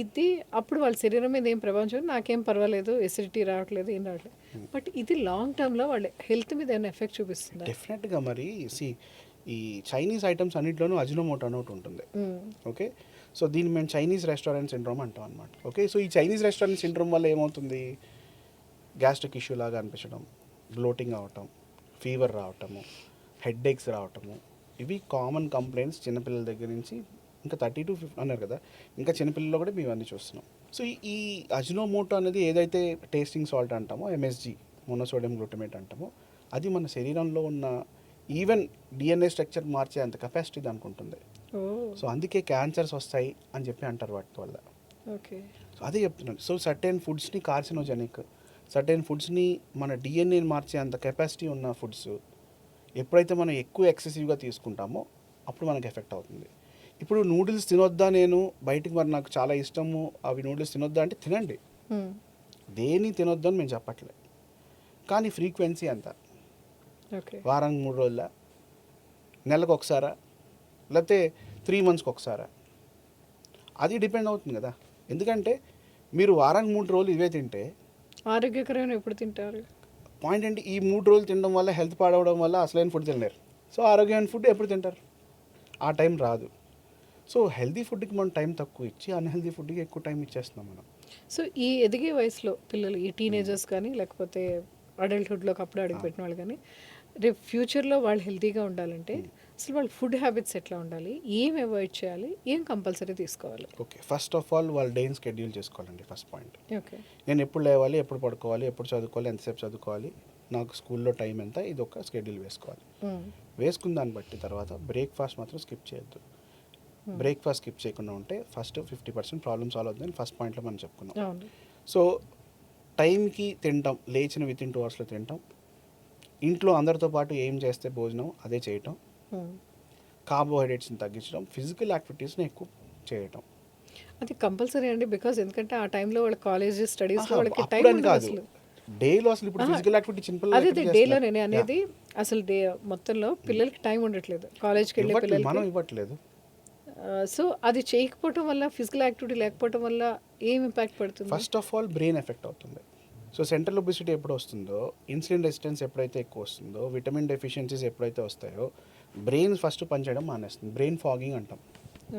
ఇది అప్పుడు వాళ్ళ శరీరం మీద ఏం ప్రభావం చూడండి, నాకేం పర్వాలేదు, ఎసిడిటీ రావట్లేదు, ఏం రావట్లేదు. బట్ ఇది లాంగ్ టర్మ్లో వాళ్ళ హెల్త్ మీద ఏమైనా ఎఫెక్ట్ చూపిస్తుంది డెఫినెట్గా. మరి ఈ చైనీస్ ఐటమ్స్ అన్నింటిలోనూ అజినోమోటో అని ఒకటి ఉంటుంది. ఓకే, సో దీన్ని మేము చైనీస్ రెస్టారెంట్ సిండ్రోమ్ అంటాం అనమాట. ఓకే, సో ఈ చైనీస్ రెస్టారెంట్ సిండ్రోమ్ వల్ల ఏమవుతుంది, గ్యాస్ట్రిక్ ఇష్యూ లాగా అనిపించడం, బ్లోటింగ్ అవటం, ఫీవర్ రావటము, హెడ్ ఏక్స్ రావటము, ఇవి కామన్ కంప్లైంట్స్ చిన్నపిల్లల దగ్గర నుంచి ఇంకా 30 to 50 అన్నారు కదా, ఇంకా చిన్నపిల్లల్లో కూడా మేము అన్నీ చూస్తున్నాం. సో ఈ అజినోమోటో అనేది ఏదైతే టేస్టింగ్ సాల్ట్ అంటామో, MSG మోనోసోడియం గ్లూటమేట్ అంటామో, అది మన శరీరంలో ఉన్న ఈవెన్ DNA స్ట్రక్చర్ మార్చే అంత కెపాసిటీ దానికి ఉంటుంది. సో అందుకే క్యాన్సర్స్ వస్తాయి అని చెప్పి అంటారు వాటి వల్ల. ఓకే, సో అదే చెప్తున్నాను. సో సర్టెన్ ఫుడ్స్ని కార్సినోజెనిక్, సర్టెన్ ఫుడ్స్ని మన DNA మార్చే అంత కెపాసిటీ ఉన్న ఫుడ్స్ ఎప్పుడైతే మనం ఎక్కువ ఎక్సెసివ్గా తీసుకుంటామో అప్పుడు మనకు ఎఫెక్ట్ అవుతుంది. ఇప్పుడు నూడిల్స్ తినొద్దా, నేను బయటికి మరి నాకు చాలా ఇష్టము అవి నూడిల్స్ తినొద్దా అంటే తినండి, దేని తినొద్దు అని మేము చెప్పట్లే. కానీ ఫ్రీక్వెన్సీ ఎంత, వారానికి 3 రోజుల, నెలకు ఒకసారా, లేకపోతే 3 monthsకి ఒకసారా, అది డిపెండ్ అవుతుంది కదా. ఎందుకంటే మీరు వారానికి 3 రోజులు ఇవే తింటే ఆరోగ్యకరమైన ఎప్పుడు తింటారు. పాయింట్ ఏంటి, ఈ 3 రోజులు తినడం వల్ల హెల్త్ పాడవడం వల్ల అసలైన ఫుడ్ తినలేరు. సో ఆరోగ్యమైన ఫుడ్ ఎప్పుడు తింటారు, ఆ టైం రాదు. సో హెల్తీ ఫుడ్కి మనం టైం తక్కువ ఇచ్చి అన్హెల్దీ ఫుడ్కి ఎక్కువ టైం ఇచ్చేస్తున్నాం మనం. సో ఈ ఎదిగే వయసులో పిల్లలు, ఈ టీనేజర్స్ కానీ లేకపోతే అడల్ట్హుడ్లోకి అప్పుడు అడుగుపెట్టిన వాళ్ళు కానీ, రేపు ఫ్యూచర్లో వాళ్ళు హెల్తీగా ఉండాలంటే అసలు వాళ్ళ ఫుడ్ హ్యాబిట్స్ ఎట్లా ఉండాలి, ఏం అవాయిడ్ చేయాలి, ఏం కంపల్సరీ తీసుకోవాలి? ఓకే, ఫస్ట్ ఆఫ్ ఆల్ వాళ్ళ డేని షెడ్యూల్ చేసుకోవాలండి. First point, okay. నేను ఎప్పుడు లేవాలి, ఎప్పుడు పడుకోవాలి, ఎప్పుడు చదువుకోవాలి, ఎంతసేపు చదువుకోవాలి, నాకు స్కూల్లో టైం ఎంత, ఇది ఒక షెడ్యూల్ వేసుకోవాలి. వేసుకున్న దాన్ని బట్టి తర్వాత బ్రేక్ఫాస్ట్ మాత్రం స్కిప్ చేయొద్దు. బ్రేక్ఫాస్ట్ స్కిప్ చేయకుండా ఉంటే ఫస్ట్ 50% ప్రాబ్లమ్ సాల్వ్ అవుతుందని ఫస్ట్ పాయింట్లో మనం చెప్పుకున్నాం. అవును. సో టైంకి తింటాం, లేచిన విత్ ఇన్ 2 అవర్స్లో తింటాం, ఇంట్లో అందరితో పాటు ఏం చేస్తే భోజనం అదే చేయటం, కార్బోహైడ్రేట్స్ని తగ్గించడం, ఫిజికల్ యాక్టివిటీస్ని ఎక్కువ చేయటం. అది కంపల్సరీ అండి. బికాస్ ఎందుకంటే ఆ టైంలో వాళ్ళ కాలేజ్ స్టడీస్లో వాళ్ళకి టైం అప్పుడని ఉండదు కాదు, అసలు. డేలో అసలు ఇప్పుడు ఫిజికల్ యాక్టివిటీ చిన్న అదే డేలో నేను అనేది అసలు డే మొత్తంలో పిల్లలకి టైం ఉండట్లేదు, కాలేజ్కి వెళ్ళే మనం పిల్లలకి. ఇవ్వట్లేదు. సో అది చేయకపోవటం వల్ల, ఫిజికల్ యాక్టివిటీ లేకపోవటం వల్ల ఏం ఇంపాక్ట్ పడుతుంది? First of all brain effect అవుతుంది. సో సెంట్రల్ ఒబిసిటీ ఎప్పుడు వస్తుందో, ఇన్సులిన్ రెసిస్టెన్స్ ఎప్పుడైతే ఎక్కువ వస్తుందో, విటమిన్ డెఫిషియన్సీస్ ఎప్పుడైతే వస్తాయో, బ్రెయిన్ ఫస్ట్ పనిచేయడం మానేస్తుంది. బ్రెయిన్ ఫాగింగ్ అంటాం.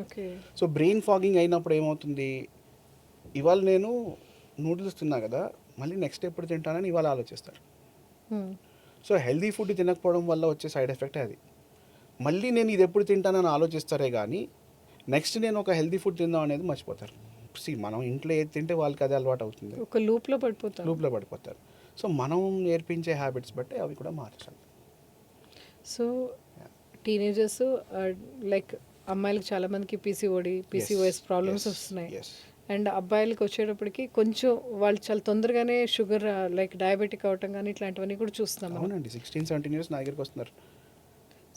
ఓకే. సో బ్రెయిన్ ఫాగింగ్ అయినప్పుడు ఏమవుతుంది, ఇవాళ నేను నూడిల్స్ తిన్నా కదా, మళ్ళీ నెక్స్ట్ ఎప్పుడు తింటానని ఇవాళ ఆలోచిస్తారు. సో హెల్దీ ఫుడ్ తినకపోవడం వల్ల వచ్చే సైడ్ ఎఫెక్టే అది. మళ్ళీ నేను ఇది ఎప్పుడు తింటానని ఆలోచిస్తారే కానీ నెక్స్ట్ నేను ఒక హెల్దీ ఫుడ్ తిందాం అనేది మర్చిపోతారు. మనం ఇంట్లో ఏది తింటే వాళ్ళకి అదే అలవాటు అవుతుంది, ఒక లూప్లో పడిపోతారు. సో మనం నేర్పించే హ్యాబిట్స్ బట్టి అవి కూడా మార్చాలి. సో టీనేజర్స్ లైక్ అమ్మాయిలకు చాలా మందికి పీసీఓఎస్ ప్రాబ్లమ్స్ వస్తున్నాయి. అండ్ అబ్బాయిలకు వచ్చేటప్పటికి కొంచెం వాళ్ళు చాలా తొందరగానే షుగర్ లైక్ డయాబెటిక్ అవటం కానీ ఇట్లాంటివన్నీ కూడా చూస్తున్నాం. అవునండి, 16-17 ఇయర్స్ నా దగ్గరికి వస్తున్నారు.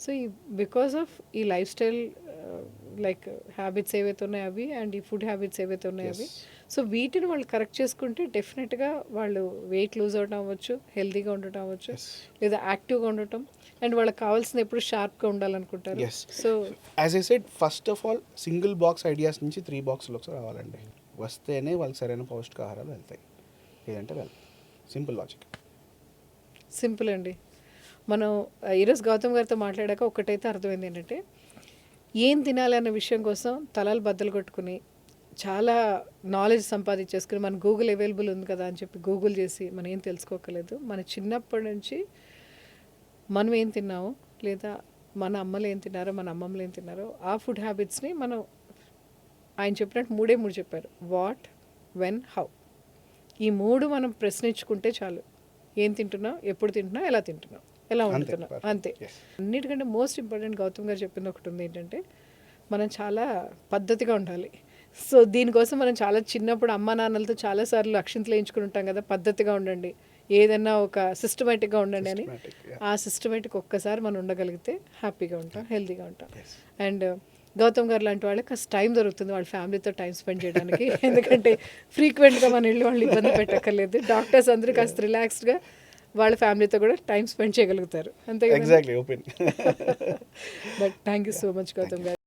సో ఈ బికాస్ ఆఫ్ ఈ లైఫ్ స్టైల్ లైక్ హ్యాబిట్స్ ఏవైతే ఉన్నాయో అవి, అండ్ ఈ ఫుడ్ హ్యాబిట్స్ ఏవైతే ఉన్నాయో అవి, సో వీటిని వాళ్ళు కరెక్ట్ చేసుకుంటే డెఫినెట్గా వాళ్ళు వెయిట్ లూజ్ అవడం అవ్వచ్చు, హెల్తీగా ఉండటం అవ్వచ్చు, లేదా యాక్టివ్గా ఉండటం, అండ్ వాళ్ళకి కావాల్సిన ఎప్పుడు షార్ప్గా ఉండాలనుకుంటారు. So as I said, first of all single box ideas నుంచి 3 బాక్స్లోకి రావాలండి. వస్తేనే వాళ్ళకి సరైన పౌష్టికాహారాలు వెళ్తాయి, లేదంటే వెళ్ళాలి. Simple logic. సింపుల్ అండి. మనం ఈరోజు గౌతమ్ గారితో మాట్లాడాక ఒకటైతే అర్థమైంది ఏంటంటే, ఏం తినాలి అన్న విషయం కోసం తలలు బద్దలు కొట్టుకుని చాలా నాలెడ్జ్ సంపాదించేసుకుని, మన గూగుల్ అవైలబుల్ ఉంది కదా అని చెప్పి గూగుల్ చేసి మనం ఏం తెలుసుకోకలేదు. మన చిన్నప్పటి నుంచి మనం ఏం తిన్నామో, లేదా మన అమ్మలు ఏం తిన్నారో, మన అమ్మమ్మలు ఏం తిన్నారో, ఆ ఫుడ్ హ్యాబిట్స్ని మనం ఆయన చెప్పినట్టు 3 చెప్పారు: వాట్, వెన్, హౌ. ఈ 3 మనం ప్రశ్నించుకుంటే చాలు. ఏం తింటున్నాం, ఎప్పుడు తింటున్నాం, ఎలా తింటున్నాం, ఎలా ఉంటున్నాం, అంతే. అన్నిటికంటే మోస్ట్ ఇంపార్టెంట్ గౌతమ్ గారు చెప్పింది ఒకటి ఉంది ఏంటంటే, మనం చాలా పద్ధతిగా ఉండాలి. సో దీనికోసం మనం చాలా చిన్నప్పుడు అమ్మా నాన్నలతో చాలాసార్లు అక్షింతలు వేయించుకుని ఉంటాం కదా, పద్ధతిగా ఉండండి, ఏదన్నా ఒక సిస్టమేటిక్గా ఉండండి అని. ఆ సిస్టమేటిక్ ఒక్కసారి మనం ఉండగలిగితే హ్యాపీగా ఉంటాం, హెల్తీగా ఉంటాం. అండ్ గౌతమ్ గారు లాంటి వాళ్ళకి కాస్త టైం దొరుకుతుంది వాళ్ళ ఫ్యామిలీతో టైం స్పెండ్ చేయడానికి. ఎందుకంటే ఫ్రీక్వెంట్గా మన ఇల్లు వాళ్ళు ఇబ్బంది పెట్టక్కర్లేదు. డాక్టర్స్ అందరూ కాస్త రిలాక్స్డ్గా వాళ్ళ ఫ్యామిలీతో కూడా టైం స్పెండ్ చేయగలుగుతారు, అంతే కదా. Exactly, open. But thank you so much Gautam గారు.